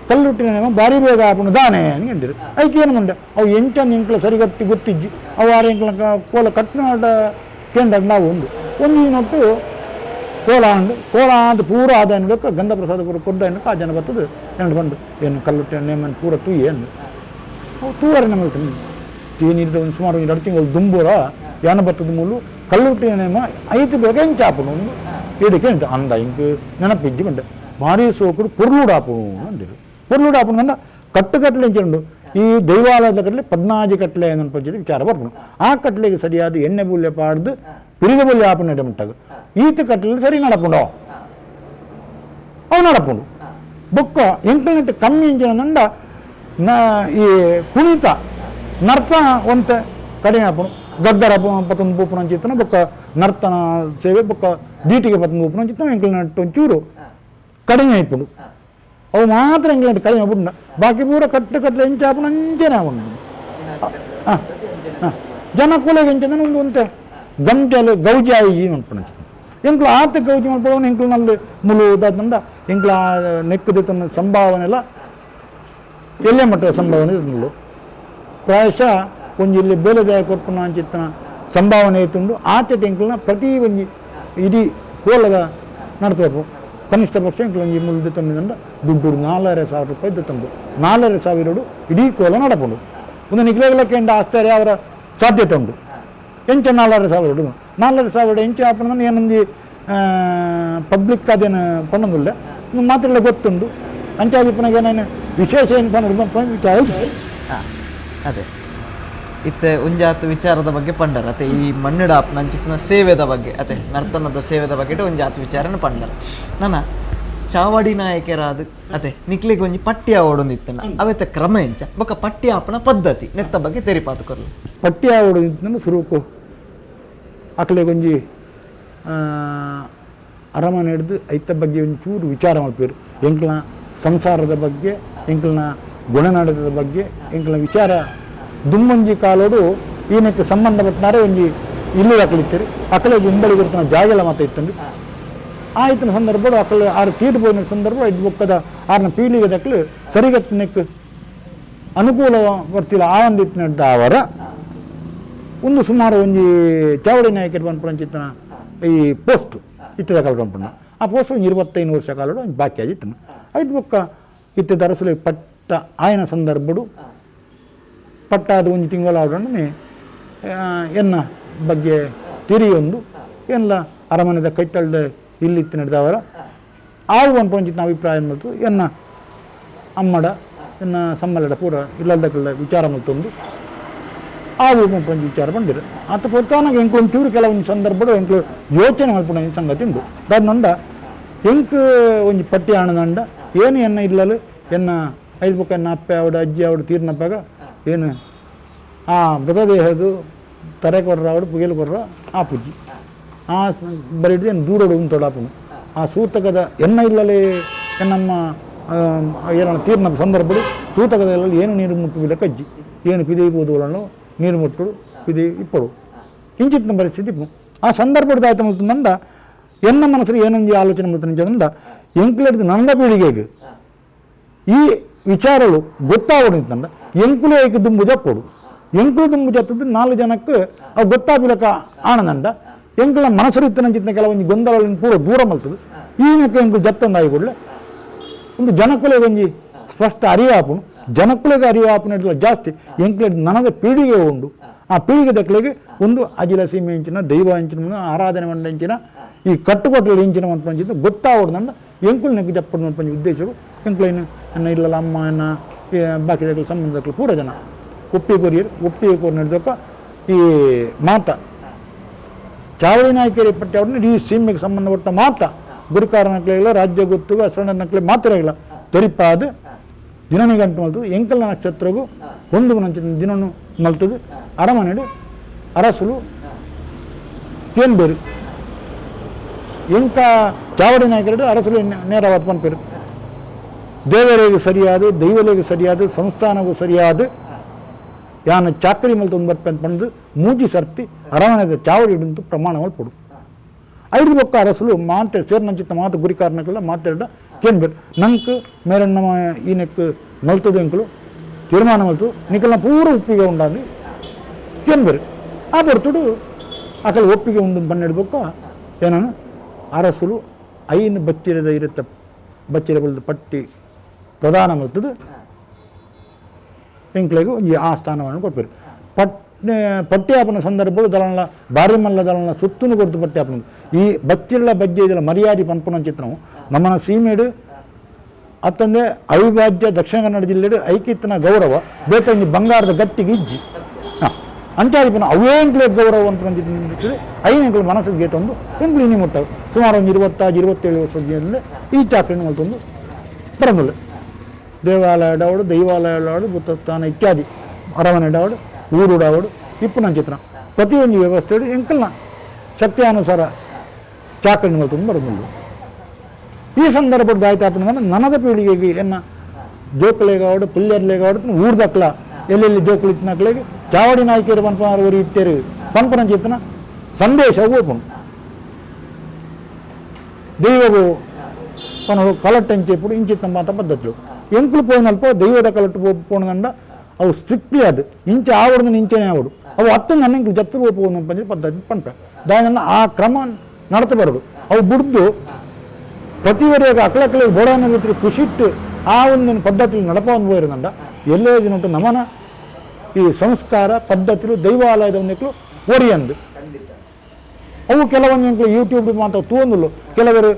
ಕಲ್ಲುಟ್ಟಿನ ನೇಮ ಭಾರಿ ಬೇಗ ಹಾಕೊಂಡು ದಾನೆ అని ಕೆಂಡಿರು ಐಕೇನು ಮುಂದೆ ಅವು ಎಂಚನ್ನು ಇಂಕ್ಲ ಸರಿಗಟ್ಟಿ ಗೊತ್ತಿಜ್ಜಿ ಅವು ಆರು ಇಂಕ್ಲ ಕೋಲ ಕಟ್ಟಿನಾಡ ಕೆಂಡಾಗ ನಾವು ಒಂದು ನೊಟ್ಟು ಕೋಲ ಅಂತ ಪೂರ ಆದ ಅನ್ಬೇಕು ಗಂಧ ಪ್ರಸಾದ ಕೊಡ್ದ ಅನ್ನಕ್ಕೆ ಆ ಜನ ಬರ್ತದೆ ಎರಡು ಬಂದು ಏನು ಕಲ್ಲುಟ್ಟಿನ ನೇಮನ್ನು ಪೂರ ತುಯ್ಯ ಅನ್ನು ಅವು ತೂವರೆ ನಮಗೆ ಏನಿರ್ತದೆ ಒಂದು ಸುಮಾರು 2 ತಿಂಗಳು ದುಂಬೂರ ಯಾನ ಬರ್ತದ ಮೂಲು ಕಲ್ಲುಟ್ಟಿನ ನೇಮ 5 ಬೇಗ ಹೆಂಚಾಪನು ಒಂದು ಇದಕ್ಕೆ ಎಂತ ಅಂದ ಇಂಕ ನೆನಪಿಜ್ಜಿ ಬಂಡೆ ಭಾರಿ ಸೋಕರು ಪುರ್ಲೂಡು ಆಪನು ಅಂದಿರು ಪುರ್ಲೂಡು ಆಪನು ಅಂದ ಕಟ್ಟುಕಟ್ಲೆ ಎಂಚುಂಡು ಈ ದೈವಾಲಯದ ಕಟ್ಲೆ 14 ಕಟ್ಲೆ ಅನ್ನೋ ವಿಚಾರ ಬರ್ಪನು ಆ ಕಟ್ಲೆಗೆ ಸರಿಯಾದ ಎಣ್ಣೆ ಬುಲ್ಲೆ ಪಾಡ್ದು ಪಿರಿದ ಬುಲ್ಲೆ ಆಪನ ಮುಟ್ಟಾಗ ಈತ ಕಟ್ಲೆ ಸರಿ ನಡಪುಂಡು ಅವು ನಡಪುಂಡು ಬೊಕ್ಕ ಎಂಕಲ್ನೆಟ್ಟು ಕಮ್ಮಿ ಇಂಚಿನ ಈ ಕುಣಿತ ನರ್ತನ ಒಂತೆ ಕಡಿಮೆ ಆಪನು ಗದ್ದರ 11 ಬೂಪುನ ಅಂಚಿತ್ತನ ಬೊಕ್ಕ ನರ್ತನ ಸೇವೆ ಬೊಕ್ಕ ಡೀಟಿಗೆ 11 ಬೂಪುನ ಅಂಚಿತ್ತನ ಎಂಕಲ್ನೆಟ್ಟು ಒಂಚೂರು ಕಡಿಮೆ ಆಯ್ಪುಂಡು ಅವು ಮಾತ್ರ ಎಂಕಲ್ನೆಟ್ಟು ಕಡಿಮೆ ಆಗ್ಬಿಟ್ಟು ಬಾಕಿ ಪೂರ ಕಟ್ಟಲೆ ಎಂಚ ಆಪುನ ಅಂಚೆನೆ ಉಂಡು ಜನ ಕೂಲೆಗೆ ಎಂಚಂದ್ರೆ ಒಂದು ಒಂತೆ ಗಂಟೆಲು ಗೌಜಾಯಿ ಅನ್ಪಣ ಎಂಕ್ಲ ಆತ ಗೌಜಿ ಮಾಡ್ಬೋದು ಎಂಕ್ಲನಲ್ಲಿ ಮುಳುವುದಾದ್ರಿಂದ ಎಂಕ್ಲ ನೆಕ್ಕದಿತ್ತ ಸಂಭಾವನೆಲ್ಲ ಎಲ್ಲೇ ಮಟ್ಟದ ಸಂಭಾವನೆ ಇರಲಿಲ್ಲ ಪ್ರಾಯಶಃ ಒಂಜಿ ಇಲ್ಲಿ ಬೇಲೆದಾಯ ಕೊರ್ಪುನ ಅಂಚಿತ್ತನ ಸಂಭಾವನೆ ಇತ್ತುಂಡು ಆಚೆ ಎಂಕ್ಲನ ಪ್ರತಿ ಒಂಜಿ ಇಡೀ ಕೋಲದ ನಡ್ತಬೇಕು ಕನಿಷ್ಠ ಪಕ್ಷ ಎಂಕ್ಲ ಒಂಜಿ ಮುಳ್ಳು ತಂದಿದ್ದಂಡ ದುಡ್ಡು 4,500 ರೂಪಾಯಿ ತಂದು 4,500 ಇಡೀ ಕೋಲ ನಡಪುಂಡು ಒಂದು ನಿಗ್ಲೆಗಳಕ್ಕೆ ಎಂಡ ಆಸ್ತಾರೆ ಅವರ ಸಾಧ್ಯತೆ ಉಂಟು ಎಂಚ 4,500 4,500 ಎಂಚ ಆಪಣ ಏನೊಂದು ಪಬ್ಲಿಕ್ ಅದೇನು ಪಣ್ಣದಿಲ್ಲ ಮಾತ್ರ ಗೊತ್ತುಂಡು ಅಂಚಾದಿಪ್ಪನಾಗ ಏನೇನು ವಿಶೇಷ ಏನು ಪಂಡ ವಿಚಾರ ಅದೇ ಇತ್ತೆ ಒಂಜಾತು ವಿಚಾರದ ಬಗ್ಗೆ ಪಂಡರ ಅತೆ ಈ ಮಣ್ಣಿಡಾಪ್ ನಂಚಿತ್ತಿನ ಸೇವೆದ ಬಗ್ಗೆ ಅತೆ ನರ್ತನದ ಸೇವೆದ ಬಗ್ಗೆ ಒಂಜಾತು ವಿಚಾರನ ಪಂಡರ ನನ್ನ ಚಾವಡಿ ನಾಯಕರಾದ ಅತೆ ನಿಕ್ಲಿಗೆ ಒಂಜಿ ಪಟ್ಯ ಓಡೊಂದಿತ್ತನ ಅವತ್ತೆ ಕ್ರಮ ಎಂಚ ಬೊಕ್ಕ ಪಟ್ಯ ಆಪನ ಪದ್ಧತಿ ನೆತ್ತ ಬಗ್ಗೆ ತೆರಿಪಾತು ಕೊರ್ಲಿ ಪಟ್ಯ ಓಡೊಂದಿತ್ತನ ಸುರುಕು ಅಕ್ಲೆಗೊಂಜಿ ಅರಮನೆ ಹಿಡಿದು ಐತ ಬಗ್ಗೆ ಒಂಚೂರು ವಿಚಾರ ಮಾಡ್ಪೇರು ಎಂಕ್ಲನ ಸಂಸಾರದ ಬಗ್ಗೆ ಎಂಕ್ಲನ ಗುಣನಾಡದ ಬಗ್ಗೆ ಎಂಕ್ಲನ ವಿಚಾರ ದುಮ್ಮೊಂಜಿ ಕಾಲೋಡು ಏನಕ್ಕೆ ಸಂಬಂಧಪಟ್ಟನಾರೆ ಒಂಜಿ ಇಲ್ಲು ಹಾಕ್ಲಿತ್ತೀರಿ ಅಕ್ಕಲಿಗೆ ಹಿಂಬಳಿಗೆ ಇರ್ತಾನೆ ಜಾಗೆಲ್ಲ ಮಾತ ಇತ್ತಂಡು ಆಯ್ತನ ಸಂದರ್ಭ ಅಕ್ಕಲು 6 ತೀರ್ಪು ಹೋದ ಸಂದರ್ಭ ಇದು ಬೊಕ್ಕದ 6ನ ಪೀಳಿಗೆ ದಕ್ಕಲು ಸರಿಗಟ್ಟನಕ್ಕೆ ಅನುಕೂಲ ಬರ್ತಿಲ್ಲ ಆ ಒಂದಿತ್ತಿನಡ್ಡ ಅವರ ಒಂದು ಸುಮಾರು ಒಂಜಿ ಚಾವಡಿ ನಾಯಕರು ಬಂದ್ಪಂಚಿತ್ತನ ಈ ಪೋಸ್ಟ್ ಇತ್ತದ ಕಲ್ಕೊಂಡ್ಪಣ್ಣ ಆ ಪೋಸ್ಟ್ 25 ವರ್ಷ ಕಾಲ ಬಾಕಿ ಆಗಿತ್ತು ಐದು ಬೊಕ್ಕ ಇತ್ತೆ ದರಸಲು ಪಟ್ಟ ಆಯನ ಸಂದರ್ಭಡು ಪಟ್ಟಾದ ಒಂದು ತಿಂಗಳಾಡೊಡನೆ ಎನ್ನ ಬಗ್ಗೆ ತಿರಿಯೊಂದು ಎಲ್ಲ ಅರಮನೆದ ಕೈತಳ್ದ ಇಲ್ಲಿತ್ತು ನಡೆದವರ ಆವು ಅನ್ಪಂಚಿತ್ ನಾವು ಅಭಿಪ್ರಾಯ ಮಲ್ತು ಎನ್ನ ಅಮ್ಮಡ ಎನ್ನ ಸಮ್ಮಲಡ ಪೂರ ಇಲ್ಲದಕ್ಕೆಲ್ಲ ವಿಚಾರ ಮಲ್ತೊಂದು ಆವು ಪಂಚ ವಿಚಾರ ಬಂದಿರು ಆತ ಪೊತ್ತಾನಾಗ ಎಂಕ್ಲು ಒಂಚೂರು ಕೆಲವೊಂದು ಸಂದರ್ಭಡು ಎಂಕ್ಲು ಯೋಚನೆ ಮಲ್ಪುಣ ಸಂಗತಿ ಉಂಟು ದಾದಂಡ ಎಂಕ್ ಒಂಜಿ ಪಟ್ಟಿ ಆಣದಂಡ ಏನು ಎನ್ನ ಇಲ್ಲಲು ಎನ್ನ ಐದು ಬುಕ್ಕ ಎನ್ನ ಅಪ್ಪ ಅವಡ ಅಜ್ಜಿ ಅವಡು ತೀರ್ನಪ್ಪಾಗ ಏನು ಆ ಮೃತದೇಹದು ತರೆ ಕೊರ್ರ ಅವಡು ಪುಗೇಲು ಕೊರ್ರ ಆ ಪುಜ್ಜಿ ಆ ಬರೀ ಏನು ದೂರಡು ಉಂಟೊಡಾಪುನು ಆ ಸೂತಕದ ಎನ್ನ ಇಲ್ಲಲೇ ಎನ್ನಮ್ಮ ಏನೋ ತೀರ್ನ ಸಂದರ್ಭಡು ಸೂತಕದಲ್ಲಿ ಏನು ನೀರು ಮುಟ್ಟುವುದಿಲ್ಲ ಕಜ್ಜಿ ಏನು ಪಿದೆಯಬಹುದುಗಳನ್ನು ನೀರು ಮುಟ್ಟುಡು ಪಿದೆ ಇಪ್ಪಡು ಕಿಂಚಿತ್ನ ಪರಿಸ್ಥಿತಿ ಆ ಸಂದರ್ಭದ ಆಯ್ತು ಮಲ್ತಂದ ಎನ್ನ ಮನಸ್ಸು ಏನೊಂದು ಆಲೋಚನೆ ಮಲ್ತಂದ ಎಂಕ್ಲಡ್ದು ನನ್ನ ಪೀಳಿಗೆಗೆ ಈ ವಿಚಾರಗಳು ಗೊತ್ತಾಗೋದಂತಂದ ಎಂಕುಲು ಏಕೆ ದುಂಬು ಜಪ್ಪಡು ಎಂಕುಲು ದುಂಬು ಜತ್ತದ್ದು 4 ಜನಕ್ಕೆ ಅವು ಗೊತ್ತಾಗಲಿಕ್ಕ ಆನಂದ ಎಂಕಲ ಮನಸ್ಸರಿತ್ತನಂಚಿತ್ತ ಕೆಲವೊಂದು ಗೊಂದಲಗಳನ್ನು ಪೂರ ದೂರ ಮಲ್ತದು ಈನಕ್ಕೆ ಎಂಕುಲು ಜತ್ತೊಂದಾಗಿ ಕೊಡಲೆ ಒಂದು ಜನಕ್ಕುಲೆಗೆ ಒಂಜಿ ಸ್ಪಷ್ಟ ಅರಿವಾಪುನು ಜನಕ್ಕುಲೆಗೆ ಅರಿವಾಪುನ ಜಾಸ್ತಿ ಎಂಕ್ಲೆಡ್ ನನದ ಪೀಳಿಗೆ ಉಂಡು ಆ ಪೀಳಿಗೆ ದಕ್ಕಲೆಗೆ ಒಂದು ಅಜಿಲ ಸೀಮೆ ಇಂಚಿನ ದೈವ ಇಂಚಿನ ಆರಾಧನೆ ಮಂಡ ಇಂಚಿನ ಈ ಕಟ್ಟುಕೊಟ್ಟಲು ಇಂಚಿನ ಒಂದು ಪಂಚಿದ್ದು ಗೊತ್ತಾಗೋದಂಡ ಎಂಕುಲು ನೆಕ್ಕೆ ಜಪ್ಪಡು ಒಂದು ಪಂಚ ಉದ್ದೇಶಗಳು ಎಂಕ್ಲೇನು ಎನ್ನ ಇಲ್ಲಲ್ಲ ಅಮ್ಮ ಎನ್ನ ಬಾಕಿ ದಕ್ಕಲು ಸಂಬಂಧಕ್ಕಲು ಪೂರ ಜನ ಒಪ್ಪಿಗೆ ಕೋರಿ ನಡೆದಕ್ಕ ಈ ಮಾತ ಚಾವಡಿ ನಾಯಕರಿ ಪಟ್ಟಿ ಅವ್ರನ್ನ ಈ ಸೀಮೆಗೆ ಸಂಬಂಧಪಟ್ಟ ಮಾತ ಗುರುಕಾರ ನಕ್ಲೆಲ್ಲ ರಾಜ್ಯ ಗೊತ್ತು ಅಸರಣ ನಕ್ಲೆ ಮಾತ್ರ ಇಲ್ಲ ತೆರಿಪಾದ ದಿನನಿ ಗಂಟು ಮಲ್ತದು ಎಂಕಲ ನಕ್ಷತ್ರಗೂ ಒಂದು ದಿನನು ಮಲ್ತದು ಅರಮನೆಡು ಅರಸುಲು ಕೇನ್ಬೇರು ಎಂಕ ಚಾವಡಿ ನಾಯಕರು ಅರಸುಲು ನೇರವಾದ ಪನ್ಪೇರು ದೇವರಿಗೆ ಸರಿಯಾದ ದೈವಲಿಗೆ ಸರಿಯಾದ ಸಂಸ್ಥಾನಗೂ ಸರಿಯಾದ ಯಾನ ಚಾಕರಿ ಮಲ್ತ ಒಂದು ಬರ್ಪೆ ಪಂದು ಮೂಜಿ ಸರ್ತಿ ಅರಮನೆದ ಚಾವಡಿ ಹಿಡಿದು ಪ್ರಮಾಣ ಮಲ್ಪಡು ಐದು ಬೊಕ್ಕ ಅರಸಲು ಮಾತೆ ಸೇರ್ನಂಚಿತ್ತ ಮಾತು ಗುರಿಕಾರನಕ್ಕೆಲ್ಲ ಮಾತಾಡ ಕೇನ್ಬೇರು ನಂಗೆ ಮೇರಣ್ಣ ಈ ನೆಕ್ ಮಲ್ತದು ಎಂಕಲು ತೀರ್ಮಾನ ಮಲ್ತು ನಿಕಲ್ನ ಪೂರ ಒಪ್ಪಿಗೆ ಉಂಡಾದು ಕೇನ್ಬೇರು ಆ ಬರ್ತುಡು ಅಕಲ್ ಒಪ್ಪಿಗೆ ಉಂಡು ಬನ್ನಿಡ್ಬೇಕ ಏನನು ಅರಸಲು ಐನು ಬಚ್ಚಿರದ ಇರುತ್ತ ಬಚ್ಚಿರ ಬಲ್ದು ಪಟ್ಟಿ ಪ್ರಧಾನ ಮಲ್ತದು ಎಂಕ್ಲೆಗೂ ಒಂಜಿ ಆ ಸ್ಥಾನವನ್ನು ಕೊಡ್ಪೇರು ಪಟ್ಟ್ಯಾಪನ ಸಂದರ್ಭಗಳು ದಳನ ಬಾರಿ ಮಲ್ಲ ದಳನ ಸುತ್ತೂ ಕೊಡ್ತು ಪಟ್ಟ್ಯಾಪನ ಈ ಬಚ್ಚಿಲ್ಲ ಬಜ್ಜೆ ಇದೆಲ್ಲ ಮರ್ಯಾದೆ ಪನ್ಪುನ ಚಿತ್ರವು ನಮ್ಮನ ಸೀಮೆಡು ಅತ್ತಂದೆ ಅವಿಭಾಜ್ಯ ದಕ್ಷಿಣ ಕನ್ನಡ ಜಿಲ್ಲೆಡು ಐಕ್ಯತನ ಗೌರವ ಬೇಕಂಜಿ ಬಂಗಾರದ ಗಟ್ಟಿಗೆ ಇಜ್ಜಿ ಅಂಚಾದಿಪನ ಅವೇ ಎಂಕ್ಲೆ ಗೌರವ ಅಂತ ಐನು ಎಂಕ್ಲು ಮನಸ್ಸಿಗೆ ಗೇಟೊಂದು ಎಂಕ್ಲು ಇನ್ನಿ ಮುಟ್ಟವು ಸುಮಾರು ಒಂದು 26-27 ವರ್ಷದ ಈ ಚಾಕರಿನ ಮಲ್ತೊಂದು ಬರಂಗಿಲ್ಲ ದೇವಾಲಯಡಾವಡು ದೈವಾಲಯಡಾವಡು ಬುದ್ಧಸ್ಥಾನ ಇತ್ಯಾದಿ ಅರಮನೆಡಾವಡು ಊರುಡಾವಡು ಇಪ್ಪು ಚಿತ್ರ ಪ್ರತಿಯೊಂದು ವ್ಯವಸ್ಥೆ ಎಂಕಲ್ನ ಶಕ್ತಿಯಾನುಸಾರ ಚಾಕರಿ ಮಲ್ತೊಂದು ಬರಂಗಿಲ್ಲ ಈ ಸಂದರ್ಭದ ಆಯ್ತಾಪನ ನನದ ಪೀಳಿಗೆಗೆ ಎನ್ನ ಜೋಕಲೆಗಾವಡು ಪುಲ್ಯರ್ಲೆಗಾವಡು ಊರು ದಕ್ಲ ಎಲ್ಲೆಲ್ಲಿ ಜೋಕುಲು ಇತ್ತಿನಕ್ಲೆಗೆ ಚಾವಡಿ ನಾಯಕರು ಪನ್ಪನವರು ಇತ್ತೇರು ಪನ್ಪನ ಚಿತ್ತನ ಸಂದೇಶ ಓಪನು ದೈವವು ಪನಗಳು ಕಲಟ್ಟಂಚೆప్పుడు ಇಂಚಿತ್ತ ಮಾತ ಪದ್ಧತಿಗಳು ಎಂಕುಲು ಪೋಯಿನಲ್ಪ ದೈವದ ಕಲಟ್ಟು ಪೋಣದಂಡ ಅವು ಸ್ಟ್ರಿಕ್ಟ್ಲಿ ಅದು ಇಂಚೆ ಆವಡ್ದು ಇಂಚೆನೇ ಆವಡು ಅವು ಹತ್ತು ನನ್ನ ಜತ್ತು ಹೋಗುವ ಪಂಚ ಪದ್ಧತಿ ಪಂಪ ದಾನ ಆ ಕ್ರಮ ನಡತಬಾರದು ಅವು ಬಿಡ್ದು ಪ್ರತಿವರೆಗೆ ಅಕ್ಕಳಕ್ಕಳಿಗೆ ಬೋಡಾನ ಬಿಟ್ಟರೆ ಖುಷಿಟ್ಟು ಆ ಒಂದು ಪದ್ಧತಿಯಲ್ಲಿ ನಡಪವನ್ನು ಹೋಗಿರೋದಂಡ ಎಲ್ಲೇ ದಿನಟ್ಟು ನಮನ ಈ ಸಂಸ್ಕಾರ ಪದ್ಧತಿಲು ದೈವಾಲಯದ ಒಂದಕ್ಕಲು ಒರಿಯಂದು ಅವು ಕೆಲವೊಂದು ಎಂಕ್ಲು ಯೂಟ್ಯೂಬ್ ಮಾತ್ರ ತೂಂದುಲು ಕೆಲವರು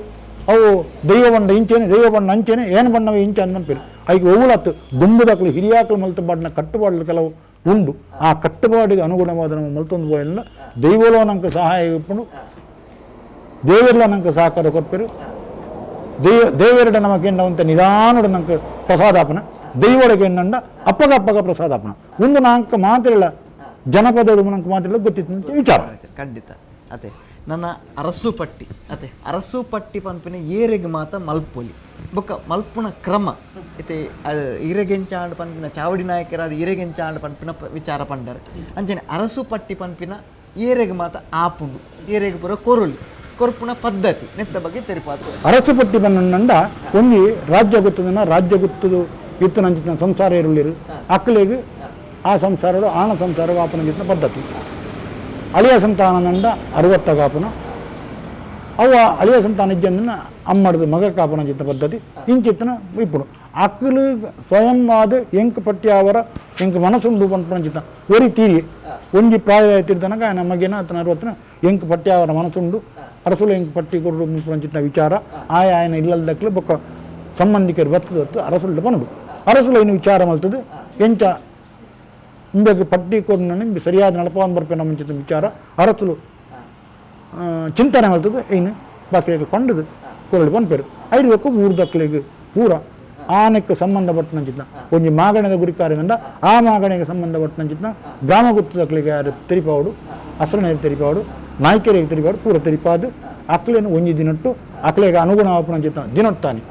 ಅವು ದೈವ ಬಣ್ಣ ಇಂಚೇನೆ ದೈವ ಬಣ್ಣ ಅಂಚೇನೆ ಏನು ಬಣ್ಣವೇ ಇಂಚೆ ಅನ್ನಂಪಿರು ಅದಕ್ಕೆ ಒವುಲತ್ತು ದುಂಬುದಕ್ಕಲು ಹಿರಿಯಾಕಲು ಮಲ್ತುಪಾಡಿನ ಕಟ್ಟುಪಾಡಲು ಕೆಲವು ಉಂಡು ಆ ಕಟ್ಟುಪಾಡಿಗೆ ಅನುಗುಣವಾದ ನಮ್ಮ ಮಲ್ತೊಂದು ಹೋಯಲ್ಲ ದೈವಲೋ ನಂಗೆ ಸಹಾಯ ಇಪ್ಪುಂಡು ದೇವರ್ಲ ನಂಗೆ ಸಹಕಾರ ಕೊಡ್ಪೇರು ದೇವರಡ ನಮಗೆ ಎನ್ನವಂತ ನಿಧಾನದ ನಂಗೆ ಪ್ರಸಾದಾಪನ ದೈವೊಳಗೆ ಎನ್ನಂಡ ಅಪ್ಪಗ ಪ್ರಸಾದಾಪನ ಒಂದು ನಾಂಕ ಮಾತ್ರ ಜನಪದದ ನಂಗೆ ಮಾತ್ರ ಗೊತ್ತಿತ್ತು ವಿಚಾರ ಖಂಡಿತ ಅದೇ ನನ್ನ ಅರಸು ಪಟ್ಟಿ ಅತೆ ಅರಸು ಪಟ್ಟಿ ಪನ್ಪಿನ ಏರೆಗೆ ಮಾತ ಮಲ್ಪೊಲಿ ಬೊಕ್ಕ ಮಲ್ಪುನ ಕ್ರಮ ಇತ್ತೆ ಈರೆಗೆಂಚಾಂಡ್ ಪನ್ಪಿನ ಚಾವಡಿ ನಾಯಕರಾದ ಈರೆಗೆಂಚಾಂಡ್ ಪನ್ಪಿನ ವಿಚಾರ ಪಂಡರ್ ಅಂಚನೆ ಅರಸು ಪಟ್ಟಿ ಪನ್ಪಿನ ಏರೆಗೆ ಮಾತ ಆಪುಂಡು ಏರೆಗೆ ಪೂರ ಕೊರ್ಪುನ ಪದ್ಧತಿ ನೆತ್ತ ಬಗ್ಗೆ ತೆರಿಪಾದ್ರು ಅರಸು ಪಟ್ಟಿ ಪನ್ನಂಡ ಒಂದು ರಾಜ್ಯ ಗೊತ್ತದು ಇತ್ತು ನಂಚಿನ ಸಂಸಾರ ಇರುಳಿರು ಅಕ್ಕಲಿಗೆ ಆ ಸಂಸಾರಡು ಆಣ ಸಂಸಾರ ಆಪನ ಜಿತ್ತಿನ ಪದ್ಧತಿ ಅಳಿಯ ಸಂತಾನಂದ 60 ಕಾಪುನ ಅವ ಅಳಿಯ ಸಂತಾನ ಇದ್ದಂದ್ರೆ ಅಮ್ಮಡ್ದು ಮಗ ಕಾಪನ ಚಿತ್ತ ಪದ್ಧತಿ ಇಂಚಿತ್ತನ ఇప్పుడు అక్కలు స్వయంవాద ఎంక పట్యావర ఎంక మనసుండు పంపించిన ఒరి తీరి ಒಂಜಿ ಪ್ರಾಯ ತಿರ್ತನಕ ನಮಗೇನ ಅತನ ಅರವತ್ತನ ಎಂಕ ಪಟ್ಯಾವರ మనసుండు ಅರಸುಲು ಎಂಕ ಪಟ್ಟಿ ಕೊಡು ಮುಂಚಿನ ವಿಚಾರ ఆయన ಇಲ್ಲದಕ್ಕಲೆ ಬೊಕ್ಕ ಸಂಬಂಧಿಕರು ಬರ್ತದತ್ತು ಅರಸುಲ್ದ ಪನಡು ಅರಸುಲು ಏನು ವಿಚಾರ ಮಲ್ತದೆ ಎಂಚ ಇಂಬೆಗೆ ಪಟ್ಟಿ ಕೊಡು ಸರಿಯಾದ ನಡಪವನ್ ಬರ್ಪೇನ ಮುಂಚಿತ ವಿಚಾರ ಅರಸುಲು ಚಿಂತನೆ ಮಲ್ತದೆ ಏನು ಬಾಕಿಗೆ ಕೊಂಡದು ಕೊರಳು ಪನ್ಪೇರು ಐದು ಬೇಕು ಊರ್ದಕ್ಕಲಿಗೆ ಪೂರ ಆನೆಕ್ಕೆ ಸಂಬಂಧಪಟ್ಟನಂಚಿತ್ನ ಒಂಜಿ ಮಾಗಣದ ಗುರಿಕಾರದಿಂದ ಆ ಮಾಗಣೆಗೆ ಸಂಬಂಧಪಟ್ಟನಂಚಿತ್ನ ಗ್ರಾಮ ಗುತ್ತದಕ್ಕಲಿಗೆ ಯಾರು ತೆರಿಪಾವಡು ಹಸರನೇರು ತೆರಿಪಾವಡು ನಾಯ್ಕೆರೆಗೆ ತೆರಿಪಾವಡು ಪೂರ ತೆರಿಪಾದು ಅಕ್ಲೇನು ಒಂಜಿ ದಿನಟ್ಟು ಅಕ್ಲೆಗೆ ಅನುಗುಣವಾಪನಂಚಿತ್ನ ದಿನೊಟ್ಟಾನೆ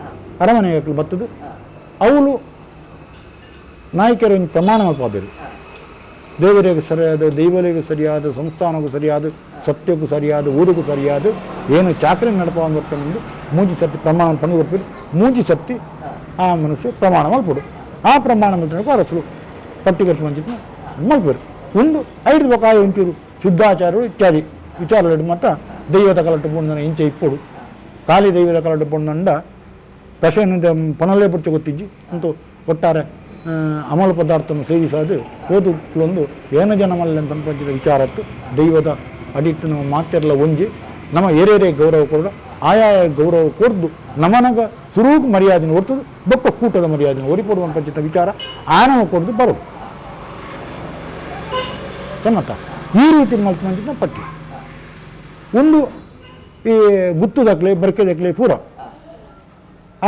ಅರಮನೆಗೆ ಅಕ್ಲು ಬರ್ತದು ಅವಳು ನಾಯ್ಕೆರೆ ಒಂದು ಪ್ರಮಾಣ ಮಲ್ಪಾದರು ದೇವರಿಗೆ ಸರಿಯಾದ ದೈವಲಿಗೆ ಸರಿಯಾದ ಸಂಸ್ಥಾನಕ್ಕೂ ಸರಿಯಾದ ಸತ್ಯಕ್ಕೂ ಸರಿಯಾದ ಊರಿಗೂ ಸರಿಯಾದ ಏನು ಚಾಕ್ರಿ ನಡಪವನ್ನು ಬರ್ಕೊಂಡು ಮೂಜಿ ಸತ್ತಿ ಪ್ರಮಾಣ ಪಂಡು ಕೊಡ್ಬಿಟ್ಟು ಮೂಜಿ ಸತ್ತಿ ಆ ಮನುಷ್ಯ ಪ್ರಮಾಣ ಮಲ್ಪಡು ಆ ಪ್ರಮಾಣ ಮಲ್ಪನಕ್ಕೂ ಅರಸಲು ಪಟ್ಟಿ ಕಟ್ಟು ಮಂಚಿತ್ತು ಮಲ್ಪರು ಒಂದು ಐದು ಬಕಾಯಿ ಒಂಚೂರು ಶುದ್ಧಾಚಾರಗಳು ಇತ್ಯಾದಿ ವಿಚಾರಗಳು ಮತ್ತು ದೈವದ ಕಲಟ್ಟು ಪೊಂದನ ಇಂಚೆ ಇಪ್ಪಡು ಖಾಲಿ ದೈವದ ಕಲಟ್ಟು ಪೊಂದಂಡ ಪಶೆಯನ್ನು ಪನಲ್ಲೇ ಪುಚ್ಚ ಗೊತ್ತಿಜ್ಜಿ ಅಂತೂ ಒಟ್ಟಾರೆ ಅಮಲು ಪದಾರ್ಥವನ್ನು ಸೇವಿಸೋದು ಓದುಕ್ಲೊಂದು ಏನ ಜನಮಲ್ಲ ಅಂತ ಪಂಚಿದ ವಿಚಾರತ್ತು ದೈವದ ಅಡಿಟ್ಟು ನಾವು ಮಾತೆಲ್ಲ ಒಂಜಿ ನಮ್ಮ ಏರೇರೇ ಗೌರವ ಕೊಡ ಆಯಾಯ ಗೌರವ ಕೊಡ್ದು ನಮನಗ ಸುರೂಕು ಮರ್ಯಾದೆನ ಹೊರ್ತದು ಬೊಕ್ಕ ಕೂಟದ ಮರ್ಯಾದೆನ ಒರಿಪಡುವ ಪಂಚಿತ ವಿಚಾರ ಆನವ ಕೊಡ್ದು ಬರೋದು ಸಮ್ಮತ ಈ ರೀತಿ ಮಲ್ಪಂಚಿತ ಪಟ್ಟಿ ಒಂದು ಈ ಗುತ್ತುದಕ್ಲೆ ಬರ್ಕೆದಕ್ಲೆ ಪೂರ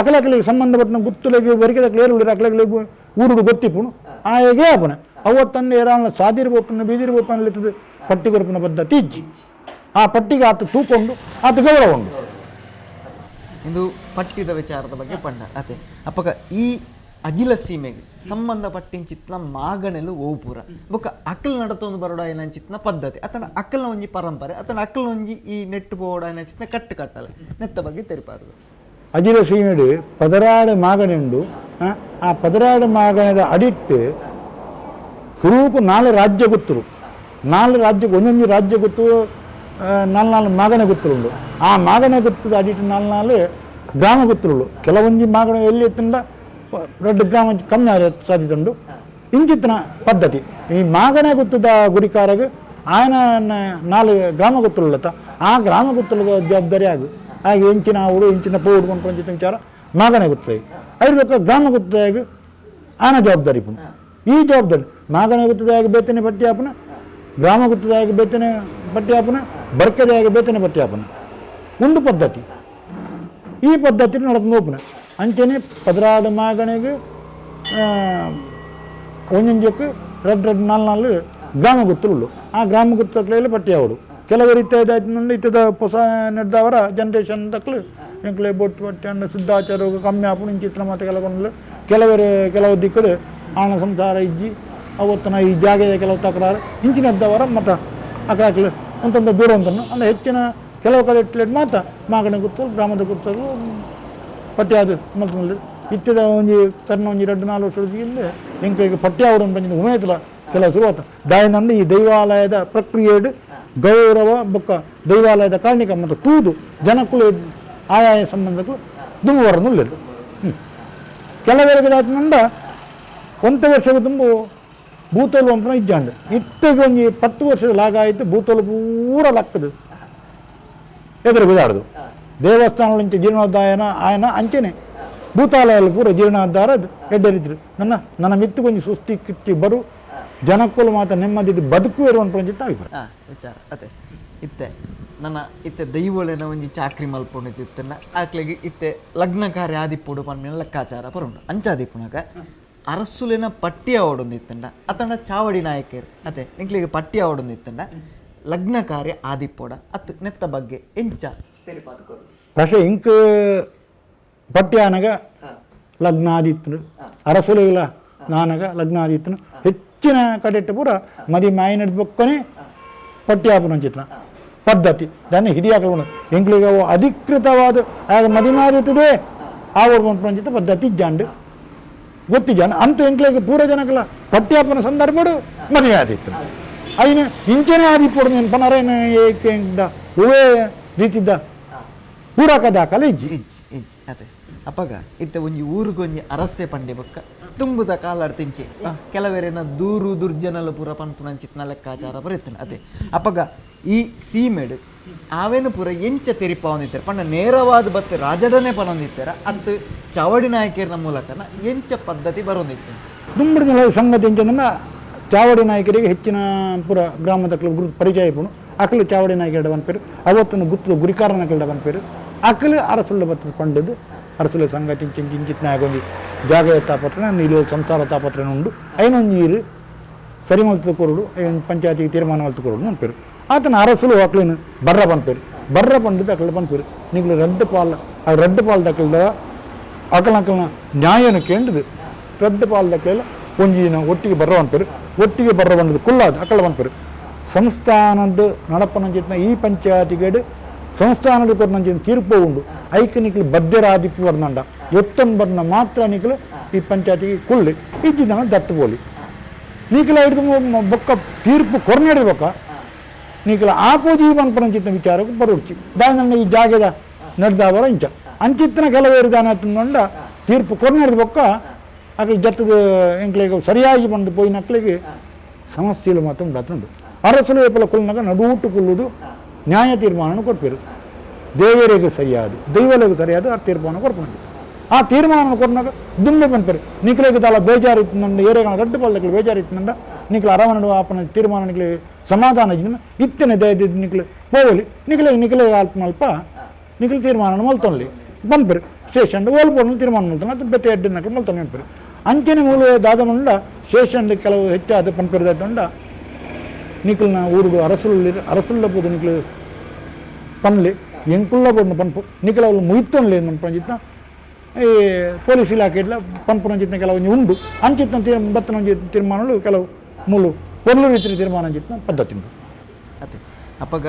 ಅಕಲಕಲಿಗೆ ಸಂಬಂಧಪಟ್ಟ ಗುತ್ತುಲೆಗೆ ಬರಿಕೆದಕ್ಲೆ ಏರುಳಿರ ಅಕಲಕಲಿಗೆ ಊರುಡು ಗೊತ್ತಿಪ್ಪುನು ಆಯಗೆ ಆಪನ ಅವತ್ತಂದು ಏರಾಳ ಸಾದಿರ್ಬೋಪನ್ನ ಬೀದಿರ್ಬೋಪನ್ನಲಿತ್ತದು ಪಟ್ಟಿ ಕೊರಪಿನ ಪದ್ಧತಿ ಇಜ್ಜಿ ಆ ಪಟ್ಟಿಗೆ ಆತ ತೂಕೊಂಡು ಆತ ಗೌರವ ಉಂಡು ಇಂದು ಪಟ್ಟಿದ ವಿಚಾರದ ಬಗ್ಗೆ ಪಂಡ ಅತೆ ಅಪ್ಪಗ ಈ ಅಗಿಲ ಸೀಮೆಗೆ ಸಂಬಂಧಪಟ್ಟಿಂಚಿತ್ನ ಮಾಗಣೆಲು ಓಪುರ ಬೊಕ್ಕ ಅಕ್ಕಲ್ ನಡತೊಂದು ಬರೋಡ ಏನಂಚಿತ್ನ ಪದ್ಧತಿ ಅತನ ಅಕ್ಕಲ್ನ ಒಂಜಿ ಪರಂಪರೆ ಅತನ ಅಕ್ಕಲ್ನ ಒಂಜಿ ಈ ನೆಟ್ಟು ಪೋಡ ಏನಂಚಿತ್ನ ಕಟ್ಟು ಕಟ್ಟಲೆ ನೆತ್ತ ಬಗ್ಗೆ ತೆರಿಪಾರು ಅಜಿಲ ಸೀಮೆಡು ಪದರಾಡ ಮಾಗಣೆ ಉಂಡು ಆ ಪದರಾಡ ಮಾಗಣದ ಅಡಿಟ್ಟು ಸುರೂಕು 4 ರಾಜ್ಯ ಗೊತ್ತರು 4 ರಾಜ್ಯಕ್ಕೆ ಒಂದೊಂದು ರಾಜ್ಯ ಗೊತ್ತು 4 ಮಾಗಣೆ ಗೊತ್ತರುಂಡು ಆ ಮಾಗಣೆ ಗೊತ್ತದ ಅಡಿಟ್ಟು 4 ಗ್ರಾಮ ಗೊತ್ತರುಳು ಕೆಲವೊಂದು ಮಾಗಣೆ ಎಲ್ಲಿ ಎತ್ತಿಂದ 2 ಗ್ರಾಮ ಕಮ್ಮಿ ಸಾಧಿತುಂಡು ಇಂಚಿತ್ತಿನ ಪದ್ಧತಿ ಈ ಮಾಗಣೆ ಗೊತ್ತದ ಗುರಿಕಾರಗೆ ఆయన 4 ಗ್ರಾಮ ಗೊತ್ತರುಳ್ಳತ್ತ ಆ ಗ್ರಾಮ ಗೊತ್ತರದ ಜವಾಬ್ದಾರಿ ಆಗು ಹಾಗೆ ಇಂಚಿನ ಅವಡು ಇಂಚಿನ ಪೋಡು ಪಂಚಿತ ವಿಚಾರ ಮಾಗಣೆ ಗೊತ್ತಾಗಿ ಐದು ಗ್ರಾಮ ಗೊತ್ತಾಗಿ ಆನ ಜವಾಬ್ದಾರಿ ಪುಣ ಈ ಜವಾಬ್ದಾರಿ ಮಾಗಣೆ ಗೊತ್ತದಾಗಿ ಬೇತನೆ ಪಟ್ಟ್ಯಾಪನ ಗ್ರಾಮ ಗೊತ್ತದಾಗಿ ಬೇತನೆ ಪಟ್ಟ್ಯಾಪನ ಬರ್ಕದಾಗಿ ಬೇತನೆ ಪಟ್ಟ್ಯಾಪನ ಒಂದು ಪದ್ಧತಿ ಈ ಪದ್ಧತಿ ನಡ್ಕೊಂಡು ಹೋಗ್ನ ಅಂಚೆನೆ ಪದರಾಡ ಮಾಗಣೆಗೆ ಒಂದೊಂದಕ್ಕೆ 2 ಗ್ರಾಮ ಗೊತ್ತುಳ್ಳು ಆ ಗ್ರಾಮ ಗೊತ್ತಲ್ಲಿ ಪಟ್ಟ್ಯಾವಡು ಕೆಲವರು ಇತ್ತದ ಹೊಸ ನಡೆದವರ ಜನ್ರೇಷನ್ ತಕ್ಕಲು ಎಂಕ್ಲೆ ಬೊಟ್ಟು ಪಟ್ಟಿ ಅಣ್ಣ ಶುದ್ಧಾಚಾರ ಕಮ್ಮಿ ಆಪು ಚಿತ್ರ ಮಾತು ಕೆಲವು ಕೆಲವು ದಿಕ್ಕಲು ಆಣ ಸಂಸಾರ ಇಜ್ಜಿ ಅವತ್ತನ ಈ ಜಾಗದ ಕೆಲವು ತಕರಾರು ಇಂಚಿನದ್ದವರ ಮತ್ತು ಅಕಲಾಕಲು ಒಂದೊಂದು ದೂರ ಅಂತನು ಅಂದರೆ ಹೆಚ್ಚಿನ ಕೆಲವು ಕಡೆ ಇಟ್ಲೇಟ್ ಮಾತ್ರ ಮಾಗಣೆ ಗೊತ್ತು ಗ್ರಾಮದ ಗೊತ್ತದು ಪಟ್ಟ್ಯಾದು ಮತ್ತು ಇತ್ತದ ಒಂಜಿ ಕರ್ನ ಒಂಜಿ 2-4 ವರ್ಷದಿಂದ ಎಂಕ್ಲೆಗೆ ಪಟ್ಟ್ಯಾವಡು ಬಂದಿದ್ದು ಉಮೇತಲ ಕೆಲವು ಶುರುವಾತ ದಾಯನಂದು ಈ ದೈವಾಲಯದ ಪ್ರಕ್ರಿಯೆಡು ಗೌರವ ಬೊಕ್ಕ ದೈವಾಲಯದ ಕಾರಣಿಕ ಮತ್ತು ತೂದು ಜನಕ್ಕೂ ಆಯಾಯ ಸಂಬಂಧಕ್ಕೂ ದುಂಬುವರನ್ನು ಉಳ್ಳದು ಕೆಲವರಿಗೆ ಆದ್ಮಂದ 1 ವರ್ಷದ ತುಂಬು ಭೂತೋಲು ಅಂಪನ ಇಜ್ಜಾಂಡು ಇತ್ತಗೆ ಒಂಜಿ 10 ವರ್ಷದ ಲಾಗ ಆಯಿತು ಭೂತೋಲು ಪೂರ ಲಕ್ಕದು ಎದುರು ಬಿದಾಡ್ದು ದೇವಸ್ಥಾನಗಳಿಂಚ ಜೀರ್ಣೋದ್ಧಾಯನ ಆಯನ ಅಂಚೆನೆ ಭೂತಾಲಯಲ್ಲಿ ಪೂರ ಜೀರ್ಣೋದ್ಧಾರ ಎಡ್ಡರಿದ್ರು ನನ್ನ ಮಿತ್ತು ಕೊಂಚ ಸುಸ್ತಿ ಕಿತ್ತಿ ಬರು ಜನಕ್ಕೂ ಮಾತ್ರ ನೆಮ್ಮದಿ ಬದುಕು ಇರುವಂತ ವಿಚಾರ ಅದೇ ಇತ್ತೆ ನನ್ನ ಇತ್ತೆ ದೈವಳೆನ ಒಂಜಿ ಚಾಕ್ರಿ ಮಲ್ಪೊಂಡಿತ್ತನ್ನ ಆಕ್ಲೆಗೆ ಇತ್ತೆ ಲಗ್ನ ಕಾರ್ಯ ಆದಿಪ್ಪುಡು ಪನ್ಮೇಲೆ ಲೆಕ್ಕಾಚಾರ ಪರುಂಡು ಅಂಚಾದಿಪ್ಪುನಾಗ ಅರಸುಲಿನ ಪಟ್ಟಿ ಆವಡೊಂದಿತ್ತಂಡ ಅತಂಡ ಚಾವಡಿ ನಾಯಕರು ಅದೇ ನಿಂಕ್ಲಿಗೆ ಪಟ್ಟಿ ಆವಡೊಂದಿತ್ತಂಡ ಲಗ್ನ ಕಾರ್ಯ ಆದಿಪ್ಪೋಡ ಅತ್ ನೆತ್ತ ಬಗ್ಗೆ ಎಂಚ ತೆರಿಪಾತು പക്ഷേ ಇಂಕ್ ಪಟ್ಟಿ ಆನಗ ಲಗ್ನ ಆದಿತ್ತು ಅರಸುಲಿಗಳ ನಾನಗ ಲಗ್ನ ಆದಿತ್ತು ಹೆಚ್ಚಿನ ಕಡೆಟ್ಟು ಪೂರ ಮದಿ ಮಾಯಿ ನಡೆದ್ಬೇಕನೇ ಪಟ್ಟಿ ಆಪನ ಚಿತ್ರ ಪದ್ಧತಿ దాన్ని ಹಿರಿಯಾಕಲು ಎಂಕ್ಲಿಗೆ ಅವು ಅಧಿಕೃತವಾದ ಆಗ ಮದಿ ಮಾಡಿರ್ತದೆ ಆವರ್ ಪಂಚಿತ ಪದ್ಧತಿ ಜಾಂಡು ಗೊತ್ತಿಜಾನ ಅಂತೂ ಎಂಕ್ಲಿಗೆ ಪೂರ ಜನಕಲ್ಲ ಪಟ್ಟ್ಯಾಪನ ಸಂದರ್ಭಡು ಮದುವೆ ಆದಿತ್ತು ಐನ ಇಂಚನೆ ಆದಿಪ್ಪಡು ನೀನು ಪನರೇನು ಏಕೆ ಉವೇ ರೀತಿದ್ದ ಪೂರಕ ದಾಖಲೆ ಇಜ್ಜಿ ಇಜ್ಜಿ ಅದೇ ಅಪ್ಪಗ ಇತ್ತೆ ಒಂಜಿ ಊರಿಗೊಂಜಿ ಅರಸ್ಸೆ ಪಂಡೆ ಬೊಕ್ಕ ತುಂಬುದ ಕಾಲಡ್ ತಿಂಚಿ ಕೆಲವೇರೇನ ದೂರು ದುರ್ಜನಲು ಪೂರ ಪನ್ಪುನಂಚಿತ್ನ ಲೆಕ್ಕಾಚಾರ ಬರುತ್ತನೆ ಅದೇ ಅಪ್ಪಗ ಈ ಸೀಮೆಡು ಆವೇನು ಪೂರ ಎಂಚ ತೆರಿಪ ಹೊಂದಿತ್ತಾರೆ ಪಂಡ ನೇರವಾದ ಬತ್ತೆ ರಾಜಡನೆ ಪನೊಂದಿತ್ತಾರ ಅತ್ತು ಚವಡಿ ನಾಯಕರ ಮೂಲಕನ ಎಂಚ ಪದ್ಧತಿ ಬರೋದಿತ್ತು ದುಂಬುಡಿನ ಸಂಗತಿ ಎಂಚಂದ್ರೆ ಚಾವಡಿ ನಾಯಕರಿಗೆ ಹೆಚ್ಚಿನ ಪುರ ಗ್ರಾಮದ ಪರಿಚಯ ಪುಣು ಅಕಲು ಚಾವಡಿ ನಾಯಕರ ಬಂದ್ಪೇರು ಅವತ್ತನ್ನು ಗುತ್ತು ಗುರಿಕಾರನಕಲ್ಡ ಬಂದ್ಪೇರು ಅಕಲು ಅರಸುಳ್ಳ ಬತ್ತ ಪಂಡದು ಅರಸುಳ್ಳ ಸಂಗತಿ ಚಿಂಚಿತ್ ನಾಯಕೊಂಡಿ ಜಾಗ ತಾಪತ್ರ ನೀರು ಸಂಸಾರ ತಾಪತ್ರ ಉಂಡು ಐನೊಂದು ಸರಿ ಮಲ್ತು ಕೊರಡು ಪಂಚಾಯತಿಗೆ ತೀರ್ಮಾನ ಮಲ್ತು ಕೊರಡು ಅಂಪೇರು ಆತನ ಅರಸುಲು ಅಕ್ಲಿನ ಬರ್ರ ಬಂದ್ಪೇರು ಬರ್ರ ಪಂಡದು ಅಕಲ್ ಬಂದ್ಪೇರು ನೀವು ರದ್ದು ಪಾಲ್ ಆ ರದ್ದು ಪಾಲ್ ದಕ್ಕಲ್ದ ಅಕಲ್ನ ನ್ಯಾಯನ ಕೇಂದ್ರದು ರದ್ದು ಪಾಲ್ ದಕ್ಕಲೆಲ್ಲ ಒಂಜಿನ ಒಟ್ಟಿಗೆ ಬರ್ರ ಬಂದ್ಪೇರು ಒಟ್ಟಿಗೆ ಬರ್ರ ಬಂದದು ಕುಲ್ಲಾದ ಅಕಲ್ ಬಂದ್ಪೇರು ಸಂಸ್ಥಾನದ ನಡಪನಂಚಿತ್ನ ಈ ಪಂಚಾಯತಿಗೇಡು ಸಂಸ್ಥಾನದ ಕೊರನಂಚಿನ ತೀರ್ಪು ಉಂಡು ಐಕ ನಿಕ್ಲು ಬದ್ಧರಾದಿಪ್ಪು ವರ್ಣಂಡ ಒತ್ತನ್ ಬರ್ನ ಮಾತ್ರ ನಿಕ್ಲು ಈ ಪಂಚಾಯತಿಗೆ ಕುಳ್ಳಿ ಇಜ್ಜಿದನ ದತ್ತು ಬೋಲಿ ನೀಕಲ ಹಿಡಿದು ಬೊಕ್ಕ ತೀರ್ಪು ಕೊರ್ನೆಡಿರ್ಬೇಕ ನೀಕಲ ಆಪೋಜಿ ಪನ್ಪನಂಚಿತ್ನ ವಿಚಾರಕ್ಕೆ ಬರುಡ್ಚಿ ದಾನ ಈ ಜಾಗದ ನಡೆದವರ ಇಂಚ ಅಂಚಿತ್ತಿನ ಕೆಲವೇರು ದಾನ ತಂದ ತೀರ್ಪು ಕೊರ್ನೆಡಿರ್ಬೇಕ ಅಕ್ಲಿ ಜತ್ತದ ಎಂಕ್ಲಿಗೆ ಸರಿಯಾಗಿ ಬಂದು ಪೋಯಿನ ಅಕ್ಲಿಗೆ ಸಮಸ್ಯೆಲು ಮಾತ್ರ ಉಂಡಾತುಂಡು ಅರಸಲು ಏಪಲ ಕುಲ್ನಾಗ ನಡುಟು ಕುಲ್ಲುದು ನ್ಯಾಯ ತೀರ್ಮಾನ ಕೊಡ್ಪೇರು ದೇವರಿಗೆ ಸರಿಯಾದು ದೈವಲಿಗೆ ಸರಿಯಾದ ಆ ತೀರ್ಮಾನ ಕೊಡ್ಕೊಂಡು ಆ ತೀರ್ಮಾನ ಕೊಟ್ಟಾಗ ದುಮ್ಮೆ ಬಂದ್ಪೇರು ನಿಕ್ಲಿಗೆ ತಾಲ ಬೇಜಾರಿತ್ತು ನಂದು ಏರಿಯಾಗಳ ಗಡ್ಡು ಪಾಲಕ್ಕೆ ಬೇಜಾರಿತ್ತು ನಂದ ನಿಕ್ಲ ಅರವಣ ಆಪನ ತೀರ್ಮಾನ ನಿಕ್ಲಿ ಸಮಾಧಾನ ಇದ್ದ ಇತ್ತನೆ ದಯದ ನಿಕ್ಲು ಹೋಗಲಿ ನಿಕ್ಲೆ ಅಲ್ಪ ನಿಕ್ಲು ತೀರ್ಮಾನ ಮಲ್ತೊನ್ಲಿ ಬಂದ್ಪೇರು ಸ್ಟೇಷನ್ ಓಲ್ಪೋರ್ನಲ್ಲಿ ತೀರ್ಮಾನ ಮಲ್ತಾನೆ ಅದು ಬೆತ್ತೆ ಎಡ್ಡಿನಕ್ಕೆ ಮಲ್ತಾನೆ ಬಂದ್ಪೇರು ಅಂಚನೆ ಮೂಲ ದಾದ ಮುಂಡ ಸ್ಟೇಷನ್ ಕೆಲವು ಹೆಚ್ಚಾದ ಪನ್ಪೇರಿದಂಡ ನಿಕ್ಲನ ಊರುಡು ಅರಸುಲ್ಲ ಪೋದು ನಿಕ್ಲು ಪನ್ಲಿ ಎಂಕುಲ್ಲ ಪೋದು ಪನ್ಪು ನಿಕ್ಲ ಅವ್ರು ಮುಯ್ತೊನ್ಲಿ ಪಂಚಿತ್ನ ಈ ಪೊಲೀಸ್ ಇಲಾಖೆಡ್ಲ ಪನ್ಪುನಂಚಿತ್ನ ಕೆಲವು ಉಂಡು ಅಂಚಿತ್ನ ಬತ್ತನ ತೀರ್ಮಾನಗಳು ಕೆಲವು ಮೂಲು ಪೊರ್ಲು ರೀತಿಯ ತೀರ್ಮಾನ ಅಂಚಿತ್ನ ಪದ್ಧತಿ ಉಂಟು ಅದೇ ಅಪ್ಪಗ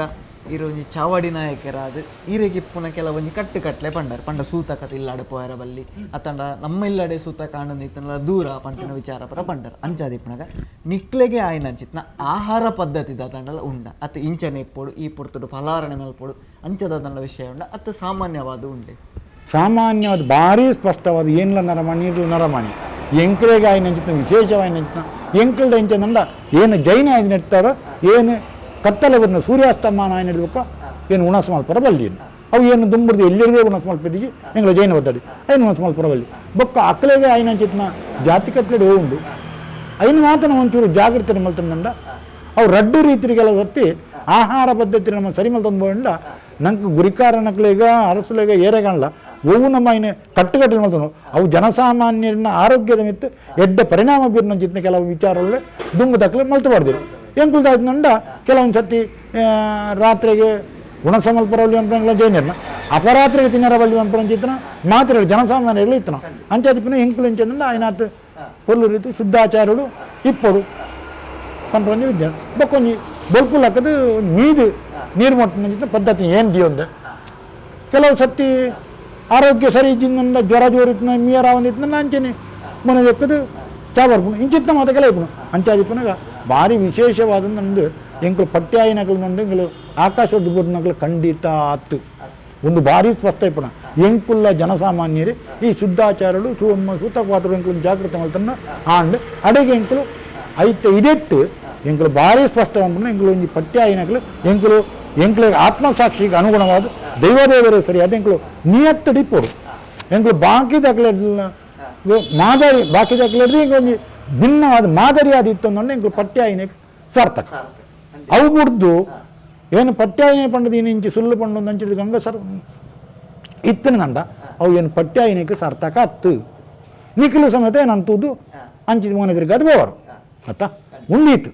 ಈರೊಂಜಿ ಚಾವಡಿ ನಾಯಕರಾದ ಈರೆಗಿಪ್ಪುನ ಕೆಲವೊಂಜಿ ಕಟ್ಟಲೆ ಪಂಡ ಸೂತ ಕತೆ ಇಲ್ಲಾಡೆ ಪೋಯರ ಬಲ್ಲಿ ಅತ್ತಂಡ ನಮ್ಮ ಇಲ್ಲಡೆ ಸೂತ ಕಾಣದಿತ್ತಲ್ಲ ದೂರ ಪಂಟಿನ ವಿಚಾರ ಪರ ಪಂಡರ್ ಅಂಚಾದಿಪ್ಪನಾಗ ನಿಕ್ಲೆಗೆ ಆಯ್ನ ಅಂಚಿತ್ನ ಆಹಾರ ಪದ್ಧತಿ ದಂಡಲ ಉಂಡ ಅತ್ತ ಇಂಚನೆ ಇಪ್ಪೋಡು ಈ ಪೊರ್ತುಡು ಫಲಾರಣೆ ಮೇಲ್ಪೋಡು ಅಂಚದ ದಂಡ ವಿಷಯ ಉಂಡ ಅತ್ತ ಸಾಮಾನ್ಯವಾದ ಉಂಡೆ ಸಾಮಾನ್ಯವಾದ ಭಾರಿ ಸ್ಪಷ್ಟವಾದ ಏನ್ಲ ನರಮಣಿ ಇದು ನರಮಣಿ ಎಂಕ್ಲೆಗೆ ಆಯ್ನ ಅಂಚಿತ್ನ ವಿಶೇಷವಾಯ್ನ ಅಂಚಿತ್ನ ಎಂಕ್ಲದ ಇಂಚನಂಡ ಏನು ಜೈನ ಆಯ್ನ ಇರ್ತಾರೋ ಏನು ಕತ್ತಲೆ ಬಂದ ಸೂರ್ಯಾಸ್ತಮಾನ ಆಯ್ನ ಹಿಡ್ಬೇಕು ಏನು ಉಣಸ್ ಮಲ್ಪರ ಬಲ್ಲಿ ಅವು ಏನು ದುಂಬುರ್ದು ಎಲ್ಲರಿಗೂ ಉಣಸ್ ಮಲ್ಪಿದ್ದೀವಿ ಎಂಗ್ಲ ಜೈನ ಒದ್ದಾಡಿ ಐನು ಉಣಸ್ ಮಲ್ಪರ ಬಲ್ಲಿ ಬೊಕ್ಕ ಅಕ್ಕಲೆಗೆ ಆಯ್ನ ಅಂಚಿತ್ನ ಜಾತಿ ಕತ್ತಲೆ ಉಂಡು ಐನು ಮಾತ್ರ ಒಂಚೂರು ಜಾಗೃತಿ ಮಲ್ತಂಡ ಅವು ರಡ್ಡು ರೀತಿಗೆಲ್ಲ ಹೊತ್ತಿ ಆಹಾರ ಪದ್ಧತಿ ನಮ್ಮ ಸರಿ ಮಲ್ತಂದ ನಂಗೆ ಗುರಿಕಾರನಕ್ಲೆಗ ಅರಸಲೆಗ ಏರೆಗಲ್ಲ ಅವು ನಮ್ಮ ಐನೆ ಕಟ್ಟುಕಟ್ಟಲು ಮಲ್ತನು ಅವು ಜನಸಾಮಾನ್ಯರನ್ನ ಆರೋಗ್ಯದ ಮಿತ್ತು ಎಡ್ಡ ಪರಿಣಾಮ ಬೀರಿನ ಕೆಲವು ವಿಚಾರಗಳೇ ದುಂಬು ದಕ್ಕಲೆ ಮಲ್ತಬಾರ್ದಿರು ಎಂಕುಲ್ದಾಯ್ತಂಡ ಕೆಲವೊಂದು ಸತಿ ರಾತ್ರಿಗೆ ಉಣಸ ಮಲ್ಪರವಲ್ಲಿ ಅನ್ಪಂಗಿಲ್ಲ ಜೈನರ್ನ ಅಪರಾತ್ರಿಗೆ ತಿನ್ನರ ಬಲ್ಲಿ ಅನ್ಪಂಚಿತ್ತನ ಮಾತ್ರ ಜನಸಾಮಾನ್ಯಗಳು ಇತ್ತನ ಅಂಚಾದಿಪ್ಪಿನ ಎಂಕುಲು ಇಂಚಂದ ಆಯ್ನಾತ್ ಪೊರ್ಲು ರೀತಿ ಶುದ್ಧಾಚಾರ್ಯಗಳು ಇಪ್ಪಡು ಪಂಪಂಜಿ ವಿದ್ಯಾನ ಬಕ್ಕೊಂಜಿ ಬೊಲ್ಕು ಲಕ್ಕದು ಮೀದು ನೀರು ಮೊಟ್ಟ ಪದ್ಧತಿ ಏನು ಜೀವಂದ ಕೆಲವು ಸತಿ ಆರೋಗ್ಯ ಸರಿ ಇದ್ದಿಂದ ಜ್ವರ ಜೋರಿತ್ತು ಮೀಯರ ಒಂದಿತ್ತು ಅಂಚೆನೆ ಮನೆ ಎಕ್ಕದು ಚಾಬರ್ಪುಣು ಇಂಚಿತ್ತ ಮಾತ ಕೆಲ ಇಪ್ಪು ಅಂಚಾದಿಪ್ಪನಾಗ ಭಾರಿ ವಿಶೇಷವಾದ ನಂದು ಎಂಕಲು ಪಟ್ಯಾಯಿನಗಳು ನಂದು ಎಂಕಲು ಆಕಾಶದ ಬೋರ್ನಗಳು ಖಂಡಿತ ಆತು ಒಂದು ಭಾರಿ ಸ್ಪಷ್ಟ ಇಪ್ಪಣ ಎಂಕುಲ್ಲ ಜನಸಾಮಾನ್ಯರೇ ಈ ಶುದ್ಧಾಚಾರಗಳು ಸೂತಪಾತ್ರ ಎಂಕಲು ಜಾಗೃತಿ ಮಲ್ತನ್ನ ಆಂಡ್ ಅಡೆಗೆ ಎಂಕಲು ಐತೆ ಇದೆಟ್ಟು ಎಂಕಲು ಭಾರಿ ಸ್ಪಷ್ಟ ಅಂದ್ಬಿಟ್ಟು ಎಂಕಲು ಒಂದು ಪಟ್ಯಾಯಿನಗಳು ಎಂಕಲು ಆತ್ಮಸಾಕ್ಷಿಗೆ ಅನುಗುಣವಾದ ದೈವದೇವರೇ ಸರಿ ಅದು ಎಂಕಲು ನಿಯತ್ತಡಿಪ್ಪರು ಎಂಕಲು ಬಾಕಿ ದಾಖಲೆ ಮಾದರಿ ಬಾಕಿ ದಾಖಲೆ ಒಂದು ಭಿನ್ನವಾದ ಮಾದರಿಯಾದ ಇತ್ತು ಅಂದ್ರೆ ಎಂಕಲು ಪಟ್ಯಾಯಿನಕ್ಕೆ ಸಾರ್ಥಕ ಅವು ಬಿಡ್ದು ಏನು ಪಟ್ಯಾಯಿನೇ ಪಂಡದ ಇಂಚಿ ಸುಳ್ಳು ಪಂಡು ಒಂದು ಅಂಚಿದ ಗಂಗ ಸರ್ ಇತ್ತನ ನಂಡ ಅವು ಏನು ಪಟ್ಯಾಯಿನಕ್ಕೆ ಸಾರ್ಥಕ ಅತ್ತು ನಿಖಿಲು ಸಮೇತ ಏನಂತದ್ದು ಅಂಚಿದ ಮನೆದ್ರಿಗೆ ಅದು ಬೇವರು ಮತ್ತ ಉಂಡೀತು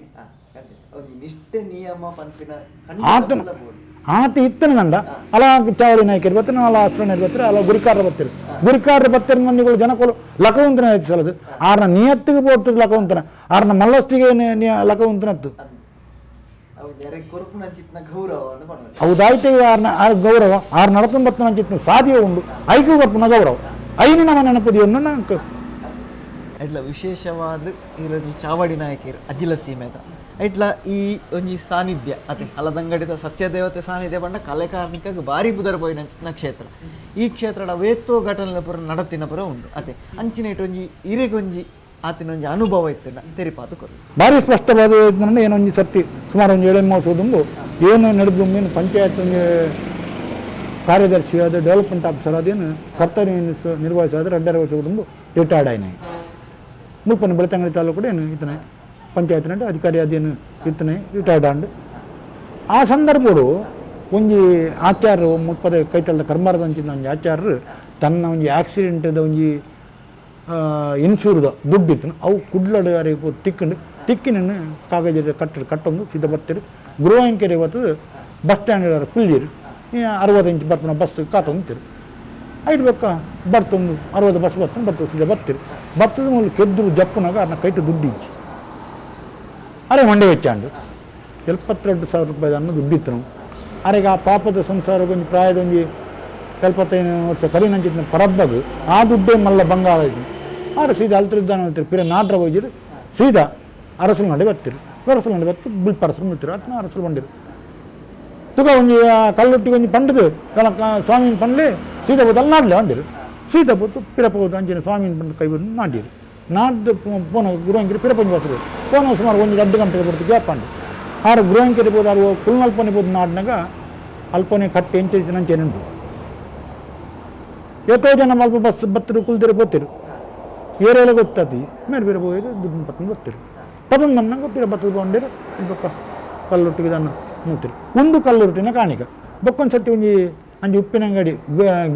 ಆತ ಇತ್ತನ ನಂಡ ಅಲ್ಲ ಚಾವಡಿ ನಾಯಕರು ಬರ್ತಾರೆ ಅಲ್ಲ ಆಶ್ರಣ ಬರ್ತಾರೆ ಅಲ್ಲ ಗುರಿಕಾರರು ಬರ್ತಾರೆ ಮಂದಿಗಳು ಜನಗಳು ಲಕವಂತನ ಹೆಚ್ಚಿಸಲದು ಆರ್ನ ನಿಯತ್ತಿಗೆ ಬೋರ್ತದೆ ಲಕವಂತನ ಆರ್ನ ಮಲ್ಲಸ್ತಿಗೆ ಲಕವಂತನತ್ತು ಹೌದಾಯ್ತು ಆರ್ನ ಗೌರವ ಆರು ನಡತೊಂಬತ್ತು ನಂಚಿತ್ನ ಸಾಧ್ಯ ಉಂಡು ಐಕು ಗೊಪ್ಪನ ಗೌರವ ಐನು ನಮ್ಮ ನೆನಪದಿಯನ್ನು ಇಟ್ಲ ವಿಶೇಷವಾದ ಈರೊಂಜಿ ಚಾವಡಿ ನಾಯಕರು ಅಜ್ಜಿಲ ಸೀಮೆದ ಇಟ್ಲ ಈ ಒಂಜಿ ಸಾನ್ನಿಧ್ಯ ಅತೆ ಅಲದಂಗಡಿದ ಸತ್ಯದೇವತೆ ಸಾನ್ನಿಧ್ಯ ಬಂಡ ಕಲೆ ಕಾರ್ಮಿಕಗೆ ಭಾರಿ ಬುಧರ ಪೋಯಿನ ಕ್ಷೇತ್ರ ಈ ಕ್ಷೇತ್ರದ ವೇತೋ ಘಟನೆ ಪುರ ನಡತಿನ ಪುರ ಉಂಡು ಅತೆ ಅಂಚಿನ ಇಟ್ಟೊಂಜಿ ಇರೆಗೊಂಜಿ ಆತಿನೊಂಜಿ ಅನುಭವ ಇತ್ತಿನ ತೆರಿಪಾತು ಕೊರು ಭಾರಿ ಸ್ಪಷ್ಟವಾದ ಏನೊಂಜಿ ಸರ್ತಿ ಸುಮಾರು ಒಂದು 7 ವರ್ಷದಿಂದ ಏನು ನಡೆದು ಏನು ಪಂಚಾಯತ್ ಕಾರ್ಯದರ್ಶಿ ಆದ ಡೆವಲಪ್ಮೆಂಟ್ ಆಫೀಸರ್ ಅದೇನು ಕರ್ತವ್ಯ ನಿರ್ವಹಿಸಾದ 2.5 ವರ್ಷದಿಂದ ರಿಟೈರ್ಡ್ ಆಯ್ನಾಯಿ ಮುಲ್ಪನ ಬೆಳತಂಗಡಿ ತಾಲೂಕು ಏನು ಇತ್ತನೆ ಪಂಚಾಯತ್ ನಂಟು ಅಧಿಕಾರಿ ಅದೇನು ಇತ್ತನೆ ರಿಟೈರ್ಡ್ ಆಂಡ್ ಆ ಸಂದರ್ಭಗಳು ಒಂಜಿ ಆಚಾರ್ಯರು ಮುಪ್ಪದ ಕೈತಲ್ದ ಕರ್ಮಾರದ ಅಂಚಿನ ಒಂಜಿ ಆಚಾರ್ಯರು ತನ್ನ ಒಂಜಿ ಆಕ್ಸಿಡೆಂಟ್ದ ಒಂಜಿ ಇನ್ಶೂರ್ದ ದುಡ್ಡು ಇತ್ತು ಅವು ಕುಡ್ಲಡವರೆಗೆ ತಿಕ್ಕಿನ ಕಾಗಜ ಕಟ್ಟೊಂದು ಸಿದ್ಧ ಬರ್ತೀರಿ ಗೃಹಂಕೆರೆ ಇವತ್ತು ಬಸ್ ಸ್ಟ್ಯಾಂಡ್ ಕುಲ್ಲಿರು 60 ಇಂಚ್ ಬರ್ತಾನೆ ಬಸ್ ಕಾತೊಂತೀರಿ ಐದು ಬೇಕ ಬರ್ತೊಂದು 60 ಬಸ್ ಬರ್ತದೆ ಸಿದ್ಧ ಬರ್ತೀರಿ ಬರ್ತದ ಮೂಲ ಕೆದ್ದು ಜಪ್ಪನಾಗ ಅದನ್ನ ಕೈತ ದುಡ್ಡು ಇಚ್ಚಿ ಅರೆ ಮಂಡೆ ವೆಚ್ಚಾಂಡು 72,000 ರೂಪಾಯಿ ಅನ್ನೋ ದುಡ್ಡಿತ್ತು ನಾವು ಅರೆಗೆ ಆ ಪಾಪದ ಸಂಸಾರಗೊಂದು ಪ್ರಾಯದೊಂದು 75 ವರ್ಷ ಕಲಿನಂಚಿನ ಪರಬ್ಬದು ಆ ದುಡ್ಡೇ ಮಲ್ಲ ಬಂಗಾಳ ಇದು ಆದ್ರೆ ಸೀದಾ ಅಲ್ತಿದ್ದಾನೆ ಹೇಳ್ತೀರಿ ಪಿರ ನಾಡ್ರ ಹೋಗಿರು ಸೀದಾ ಅರಸಲು ನಡೆ ಬರ್ತೀರಿ ಅರಸಲು ನಡೆ ಬರ್ತು ಬಿಲ್ ಪರಸಲು ಬಿಡ್ತೀರಿ ಅದನ್ನ ಅರಸಲು ಬಂದಿರು ತುಗ ಒಂಜಿ ಕಲ್ಲೊಟ್ಟಿಗೆ ಒಂಜಿ ಪಂಡದು ಸ್ವಾಮಿನ ಪಂಡ್ಲಿ ಸೀದಾ ಹೋದಲ್ಲಿ ನಾಡ್ಲೆ ಅಂದಿರು ಸೀದಾ ಹೋತು ಪಿರಪ ಹೋದು ಅಂಚಿನ ಸ್ವಾಮಿನ ಪಂಡ ಕೈ ಬಂದು ನಾಡಿರು ನಾಡ್ದು ಪೋನ ಗುರುವಂಕಿರಿ ಪಿರಪಂಜಿ ಬರ್ತದೆ ಪೋನ ಸುಮಾರು ಒಂದು 2 ಗಂಟೆಗೆ ಬರ್ತು ಗ್ಯಾಪ್ ಅಂಡು ಆರು ಗುರುವಂಕಿರಿ ಬೋದು ಅದು ಕುಲ್ನಲ್ಪನೆ ಬೋದು ನಾಡಿನಾಗ ಅಲ್ಪನೆ ಕಟ್ಟೆ ಎಂಚು ನಂಚೇನುಂಟು ಎಷ್ಟೋ ಜನ ಮಲ್ಪ ಬಸ್ ಬತ್ತರು ಕುಲ್ದಿರು ಗೊತ್ತಿರು ಏರೆಲ್ಲ ಗೊತ್ತಾತಿ ಮೇಲೆ ಬೇರೆ ಹೋಗಿದ್ದು ದುಡ್ಡು ಪತ್ತನ್ನು ಗೊತ್ತಿರು ಪದೊಂದು ನನ್ನ ಗೊತ್ತಿರ ಬತ್ತದ ಬಂದಿರು ಬೊಕ್ಕ ಕಲ್ಲೊಟ್ಟಿಗೆ ಇದನ್ನು ನೋಡ್ತಿರು ಒಂದು ಕಲ್ಲುರುಟಿನ ಕಾಣಿಕ ಬೊಕ್ಕೊಂದು ಸತಿ ಒಂಜಿ ಅಂಜಿ ಉಪ್ಪಿನ ಅಂಗಡಿ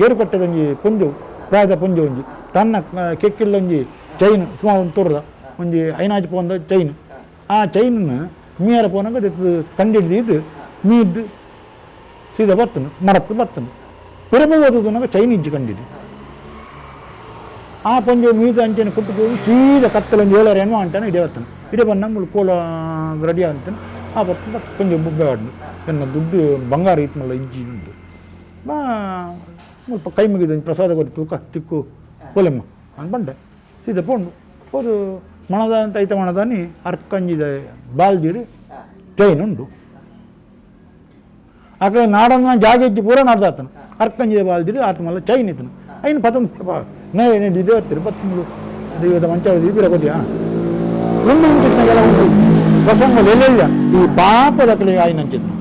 ಗೇರು ಕಟ್ಟದ ಒಂಜಿ ಪುಂಜು ಪ್ರಾಯದ ಪುಂಜು ಒಂಜಿ ತನ್ನ ಕೆಕ್ಕಿಲ್ಲ ಒಂಜಿ ಚೈನ್ ಸುಮಾರು ಒಂದು ತೋರದ ಒಂಜಿ 5 ಪೌಂದ ಚೈನ್ ಆ ಚೈನನ್ನ ಮೀಯರ ಪೋನಾಗ ಕಂಡಿಡ್ದು ಮೀದ್ದು ಸೀದಾ ಬರ್ತನು ಮರತ್ತು ಬರ್ತನು ಪಿರಬ ಓದುದು ನನಗೆ ಚೈನ್ ಇಜ್ಜಿ ಕಂಡಿದ್ದು ಆ ಪಂಜೆ ಮೀದು ಅಂಚೆನ ಕುಟ್ಟು ಸೀದಾ ಕತ್ತಲೊಂದು 7 ಏನೋ ಅಂತಾನೆ ಇಡೇ ಬರ್ತಾನೆ ಇಡೇ ಬಂದ ಮುಳು ಕೋಲ ರೆಡಿ ಅಂತಾನೆ ಆ ಬರ್ತಾನೆ ಪಂಜೆ ಬುಬ್ಬೆ ಆಡ್ನು ನನ್ನ ದುಡ್ಡು ಬಂಗಾರ ಇತ್ತನಲ್ಲ ಇಜ್ಜಿ ಉಂಟು ಬಾ ಸ್ವಲ್ಪ ಕೈ ಮುಗಿದ ಪ್ರಸಾದ ಕೊಟ್ಟು ತೂಕ ತಿಕ್ಕು ಕೋಲೆಮ್ಮ ಅಂತ ಬಂಡೆ ಸೀದಾ ಪೋಂಡು ಹೋದು ಮಣದ ಅಂತ ಐತ ಮಣದಾನಿ ಅರ್ಕಂಜಿದ ಬಾಲ್ದಿರಿ ಚೈನ್ ಉಂಟು ಆ ಕಡೆ ನಾಡನ್ನ ಜಾಗ ಇಜ್ಜಿ ಪೂರ ನಾಡ್ದಾತನು ಅರ್ಕಂಜಿದ ಬಾಲ್ದಿರಿ ಆತ ಮಲ್ಲ ಚೈನ್ ಇತ್ತನು ಐನು ಪತ್ತೊಂದು ನೇಡಿದೆ ಬರ್ತೀರಿ 13 ಮಂಚವದಿ ಬಿರಗೋದಿಯಾ ಒಂದು ಮುಂಚಿನಾಗೆಲ್ಲ ಉಂಟು ಪ್ರಸಂಗಗಳು ಎಲ್ಲೆಲ್ಲ ಈ ಪಾಪದ ಕಡೆ ಆಯ್ನ ಅಂಚಿತ್ತು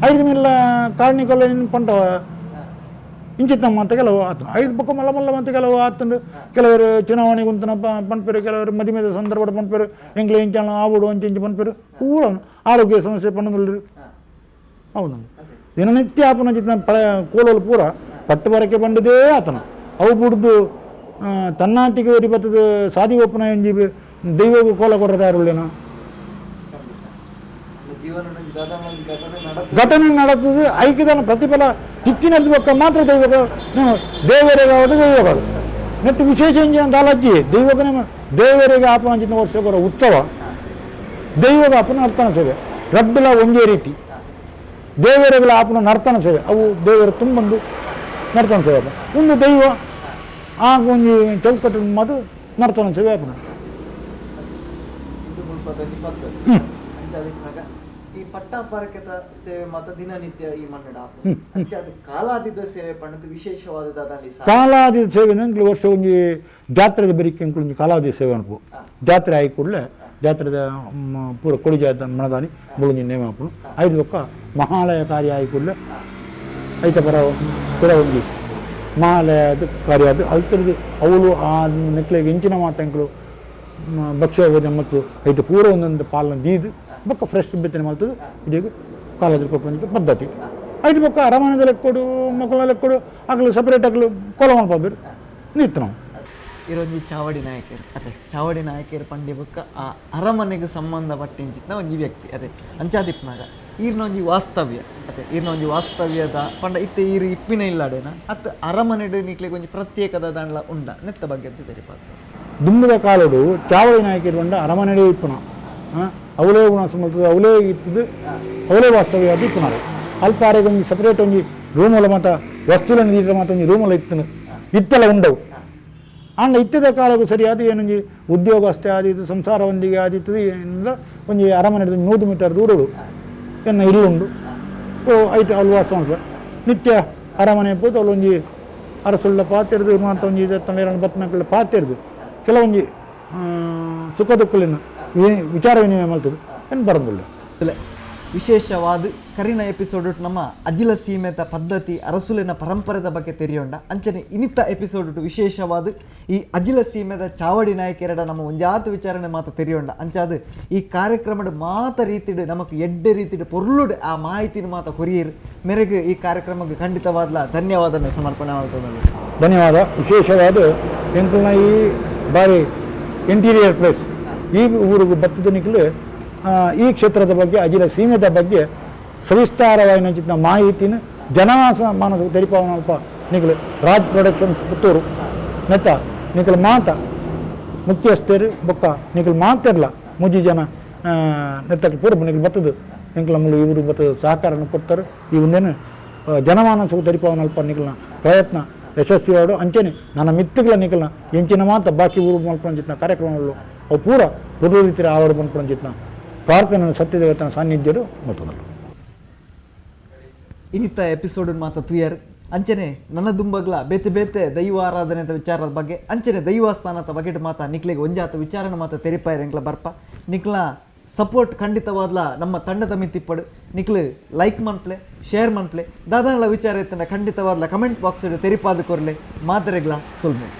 5 ಮಿಲ್ಲ ಕಾರ್ಣಿಕಲ್ಲ ಪಂಟ ಇಂಚಿತ್ತಮ್ಮ ಅಂತ ಕೆಲವು ಆತನು 5 ಪಕ್ಕ ಮಲ್ಲ ಮಲ್ಲ ಅಂತ ಕೆಲವು ಆತಂದು ಕೆಲವರು ಚುನಾವಣೆಗೆ ಉಂತನ ಪಂಪೇರು ಕೆಲವರು ಮದುವೆ ಸಂದರ್ಭದ ಪಂಪೇರು ಎಂಗ್ಲೆ ಇಂಚ ಆವುಡು ಅಂಚಿ ಪಂಪೇರು ಪೂರ ಆರೋಗ್ಯ ಸಮಸ್ಯೆ ಪಣ್ಣದಲ್ಲಿ ಹೌದು ದಿನನಿತ್ಯ ಆಪನ ಚಿತ್ತ ಕೋಲೋಲು ಪೂರ ಪಟ್ಟು ಬರಕ್ಕೆ ಬಂಡದೇ ಆತನ ಅವು ಬಿಡ್ದು ತನ್ನಾಟಿಗೆ ಒರಿ ಬತ್ತದ ಸಾದಿ ಒಪ್ಪನ ಎಂಜಿ ದೈವಗೂ ಕೋಲ ಕೊಡದ ಯಾರುಳ್ಳೇನ ಘಟನೆ ನಡತದೆ ಐಕ್ಯದ ಪ್ರತಿಫಲ ಕಿಕ್ಕಿನಲ್ಲಿ ಬೊಕ್ಕ ಮಾತ್ರ ದೇವರಿಗೆ ದೈವಗಳು ನೆಟ್ಟು ವಿಶೇಷ ಎಂಜಿ ಅಂತ ಅಲಜ್ಜಿ ದೈವಕನೇ ದೇವರಿಗೆ ಆಪನ ಚಿನ್ನ ವರ್ಷಗಳ ಉತ್ಸವ ದೈವದ ಆಪನ ನರ್ತನ ಸೇವೆ ರಡ್ಡುಲ ಒಂದೇ ರೀತಿ ದೇವರುಗಳ ಆಪನ ನರ್ತನ ಸೇವೆ ಅವು ದೇವರ ತುಂಬೊಂದು ನರ್ತನ ಸೇವೆ ಒಂದು ದೈವ ಆಗ ಒಂದು ಚೌಕಟ್ಟು ಮದು ನರ್ತನ ಸೇವೆ ಆಪನ ಈ ಪಟ್ಟಾಪರಕದ ಸೇವೆ ಮತ್ತು ದಿನನಿತ್ಯ ಈ ಮನ್ನಡ ಅಂಚಾದ ಕಾಲಾದಿದ ಸೇವೆ ಪಣ್ಣದು ವಿಶೇಷವಾದ ಕಾಲಾದಿದ ಸೇವೆ ನಂಗೆ ವರ್ಷ ಒಂದು ಜಾತ್ರೆದ ಬರಿಕೆ ಒಂದು ಕಾಲಾದಿದ ಸೇವೆ ಅನ್ಪು ಜಾತ್ರೆ ಆಗಿ ಕೂಡಲೇ ಜಾತ್ರೆದ ಪೂರ ಕೊಡಿ ಜಾತ್ರೆ ಮಣದಾನಿ ಮುಳುಗಿ ನೇಮ ಹಾಪು 5 ಪಕ್ಕ ಮಹಾಲಯ ಕಾರ್ಯ ಆಗಿ ಕೂಡಲೇ ಐತ ಪರ ಪುರ ಒಂದು ಮಹಾಲಯದ ಕಾರ್ಯ ಅದು ಅಲ್ತರದು ಅವಳು ಆ ನೆಕ್ಲೆಗೆ ಇಂಚಿನ ಮಾತಂಕಲು ಭಕ್ಷ್ಯ ಮತ್ತು ಐತೆ ಪೂರ ಒಂದೊಂದು ಪಾಲನ ದೀದು ಬೊಕ್ಕ ಫ್ರೆಶ್ ಬೆತ್ತನೆ ಮಾಡ್ತದೆ ಇದೀಗ ಕಾಲೇಜ್ ಕೊಟ್ಟು ಪದ್ಧತಿ 5 ಪಕ್ಕ ಅರಮನೆದ ಲೆಕ್ಕೊಡು ಮಕ್ಕಳ ಲೆಕ್ಕೊಡು ಆಗಲು ಸಪ್ರೇಟ್ ಆಗಲು ಕೊಲ ಮಾಡ್ಬೋದು ನಿತ್ತು ನಾವು ಇರೊಂಜಿ ಚಾವಡಿ ನಾಯಕರು ಅದೇ ಚಾವಡಿ ನಾಯಕರು ಪಂಡಿ ಬೊಕ್ಕ ಆ ಅರಮನೆಗೆ ಸಂಬಂಧಪಟ್ಟಿಂಚಿನ ಒಂಜಿ ವ್ಯಕ್ತಿ ಅದೇ ಅಂಚಾದಿಪ್ಪನಾಗ ಈರ್ನೊಂಜಿ ವಾಸ್ತವ್ಯ ಅದೇ ಈರ್ನೊಂಜಿ ವಾಸ್ತವ್ಯದ ಪಂಡ ಇತ್ತೆ ಈರು ಇಪ್ಪಿನ ಇಲ್ಲಾಡೇನ ಅತ್ತ ಅರಮನೆಡು ನಿಕ್ಲಿಗೆ ಒಂಜಿ ಪ್ರತ್ಯೇಕದ ದಂಡ್ಲ ಉಂಡ ನೆತ್ತ ಬಗ್ಗೆ ತಿಳಿಪಾದ ದುಮ್ಮದ ಕಾಲಡು ಚಾವಡಿ ನಾಯಕರು ಬಂಡ ಅರಮನೆಡೆ ಇಪ್ಪನ ಅವಳೇ ಗುಣ ಸುಮಲ್ತದೆ ಅವಳೇ ಇತ್ತದು ಅವಳೇ ವಾಸ್ತವ್ಯ ಅದು ಇಪ್ಪನ ಅಲ್ಪ ಆರೆಗೆ ಒಂದು ಸಪ್ರೇಟ್ ಒಂದು ರೂಮಲ್ಲ ಮಾತ ವಸ್ತುಗಳನ್ನು ನೀಡಿದ ಮಾತ ಒಂದು ರೂಮಲ್ಲ ಇತ್ತನು ಇತ್ತಲ್ಲ ಉಂಡವು ಆಂಡ ಇತ್ತದ ಕಾಲಕ್ಕೂ ಸರಿಯಾದ ಏನೊಂಜಿ ಉದ್ಯೋಗ ಅಷ್ಟೇ ಆದೀತು ಸಂಸಾರ ಒಂದಿಗೆ ಆದೀತು ಏನಂದ್ರೆ ಒಂಜಿ ಅರಮನೆ 100 ಮೀಟರ್ ದೂರಡು ಎನ್ನ ಇಲ್ಲುಂಡು ಓ ಐತೆ ಅಲ್ಲಿ ವಾಸ ಉಂಟು ನಿತ್ಯ ಅರಮನೆ ಹೋದು ಅಲ್ಲಿ ಒಂಜಿ ಅರಸುಳ್ಳ ಪಾತಿರ್ದು ಮಾತ ಒಂಜಿ ಬತ್ನಾಕಲ್ಲ ಪಾತಿರ್ದು ಕೆಲವೊಂಜಿ ಸುಖ ದುಃಖಲಿನ ವಿಚಾರ ವಿನಿಮಯ ಮಾಡ್ತದೆ ಏನು ಬರೋದಿಲ್ಲ. ವಿಶೇಷವಾದ ಕರಿನ ಎಪಿಸೋಡ್ ನಮ್ಮ ಅಜಿಲ ಸೀಮೆತ ಪದ್ಧತಿ ಅರಸುಲಿನ ಪರಂಪರೆದ ಬಗ್ಗೆ ತೆರೆಯೋಂಡ ಅಂಚನೆ ಇನಿತ ಎಪಿಸೋಡ್ ವಿಶೇಷವಾದ ಈ ಅಜಿಲ ಸೀಮೆದ ಚಾವಡಿ ನಾಯಕರ ನಮ್ಮ ಒಂಜಾತು ವಿಚಾರಣೆ ಮಾತ ತೆರೆಯೋಂಡ ಅಂಚಾದ ಈ ಕಾರ್ಯಕ್ರಮದ ಮಾತ ರೀತಿಡ್ ನಮಕ್ ಎಡ್ಡೆ ರೀತಿಡ್ ಪೊರ್ಲುಡ್ ಆ ಮಾಹಿತಿನ ಮಾತ ಕೊರಿಯರ್ ಮೇರೆಗೆ ಈ ಕಾರ್ಯಕ್ರಮಕ್ಕೆ ಖಂಡಿತವಾದ ಧನ್ಯವಾದ ಸಮರ್ಪಣೆ ಮಾಡ್ತದೆ. ಧನ್ಯವಾದ. ವಿಶೇಷವಾದ ಎಂಕಲ್ನ ಈ ಬಾರಿ ಇಂಟೀರಿಯರ್ ಪ್ಲೇಸ್ ಈ ಊರಿಗೆ ಬತ್ತದ ನಿಖಲು ಈ ಕ್ಷೇತ್ರದ ಬಗ್ಗೆ ಅಜಿಲ ಸೀಮೆದ ಬಗ್ಗೆ ಸವಿಸ್ತಾರವಾಗಿ ನಂಚಿನ ಮಾಹಿತಿನ ಜನಮಾನಸ ತೆರಿಪಾವನಲ್ಪ ನಿಖಲು ರಾಜ್ ಪ್ರೊಡಕ್ಷನ್ಸ್ ಪುತ್ತೂರು ನೆತ್ತ ನಿಖಲು ಮಾತ ಮುಖ್ಯಸ್ಥರು ಬೊಕ್ಕ ನಿಖಲು ಮಾತಿರಲ್ಲ ಮುಜಿ ಜನ ನೆತ್ತಕ್ಕೆ ಪೂರ್ವ ನಿಖಲು ಬತ್ತದು ನಿಖಲ ಮುಳು ಇವರು ಬತ್ತದ ಸಹಕಾರನ ಕೊಡ್ತಾರೆ. ಈ ಒಂದೇನು ಜನಮಾನಸ ತೆರಿಪಾವನಲ್ಪ ನಿಖಲ್ನ ಪ್ರಯತ್ನ ಯಶಸ್ವಿಯಾಡು ಅಂಚೆನೆ ನನ್ನ ಮಿತ್ತುಗಳ ನಿಖಲ್ನ ಎಂಚಿನ ಮಾತ ಬಾಕಿ ಊರು ಮಲ್ಪಂಚಿತ್ನ ಕಾರ್ಯಕ್ರಮಗಳು ಅವು ಪೂರ ಪೂರ್ವ ರೀತಿಯ ಆವಡ ಮಲ್ಪಂಚಿತ್ನ ಪ್ರಾರ್ಥನೆ ಸತ್ಯದೇವತನ ಸಾನ್ನಿಧ್ಯರು ಮತ್ತೊಂದಲ್ಲ. ಇನ್ನಿತ್ತ ಎಪಿಸೋಡ್ ಮಾತ ತುಯರ್ ಅಂಚನೆ ನನ್ನ ದುಂಬಗ್ಲ ಬೇತೆ ಬೇತೆ ದೈವ ಆರಾಧನೆ ವಿಚಾರದ ಬಗ್ಗೆ ಅಂಚನೆ ದೈವಸ್ಥಾನದ ಬಗ್ಗೆ ಮಾತ ನಿಕ್ಲಿಗೆ ಒಂಜಾತ ವಿಚಾರನ ಮಾತ ತೆರಿಪಾಯಿರ ಎಂಕ್ಲ ಬರ್ಪ ನಿಕ್ಲ ಸಪೋರ್ಟ್ ಖಂಡಿತವಾದ್ಲ ನಮ್ಮ ತಂಡದ ಮಿತಿಪ್ಪಡು ನಿಕ್ಲು ಲೈಕ್ ಮನ್ಪ್ಲೆ ಶೇರ್ ಮನ್ಪ್ಲೆ ದಾದಾಳ ವಿಚಾರ ಇತ್ತಂದ್ರೆ ಖಂಡಿತವಾದ್ಲ ಕಮೆಂಟ್ ಬಾಕ್ಸ್ ತೆರಿಪಾದ ಕೊರ್ಲೆ ಮಾತರೆಗ್ಲ ಸುಲ್ಮೆ.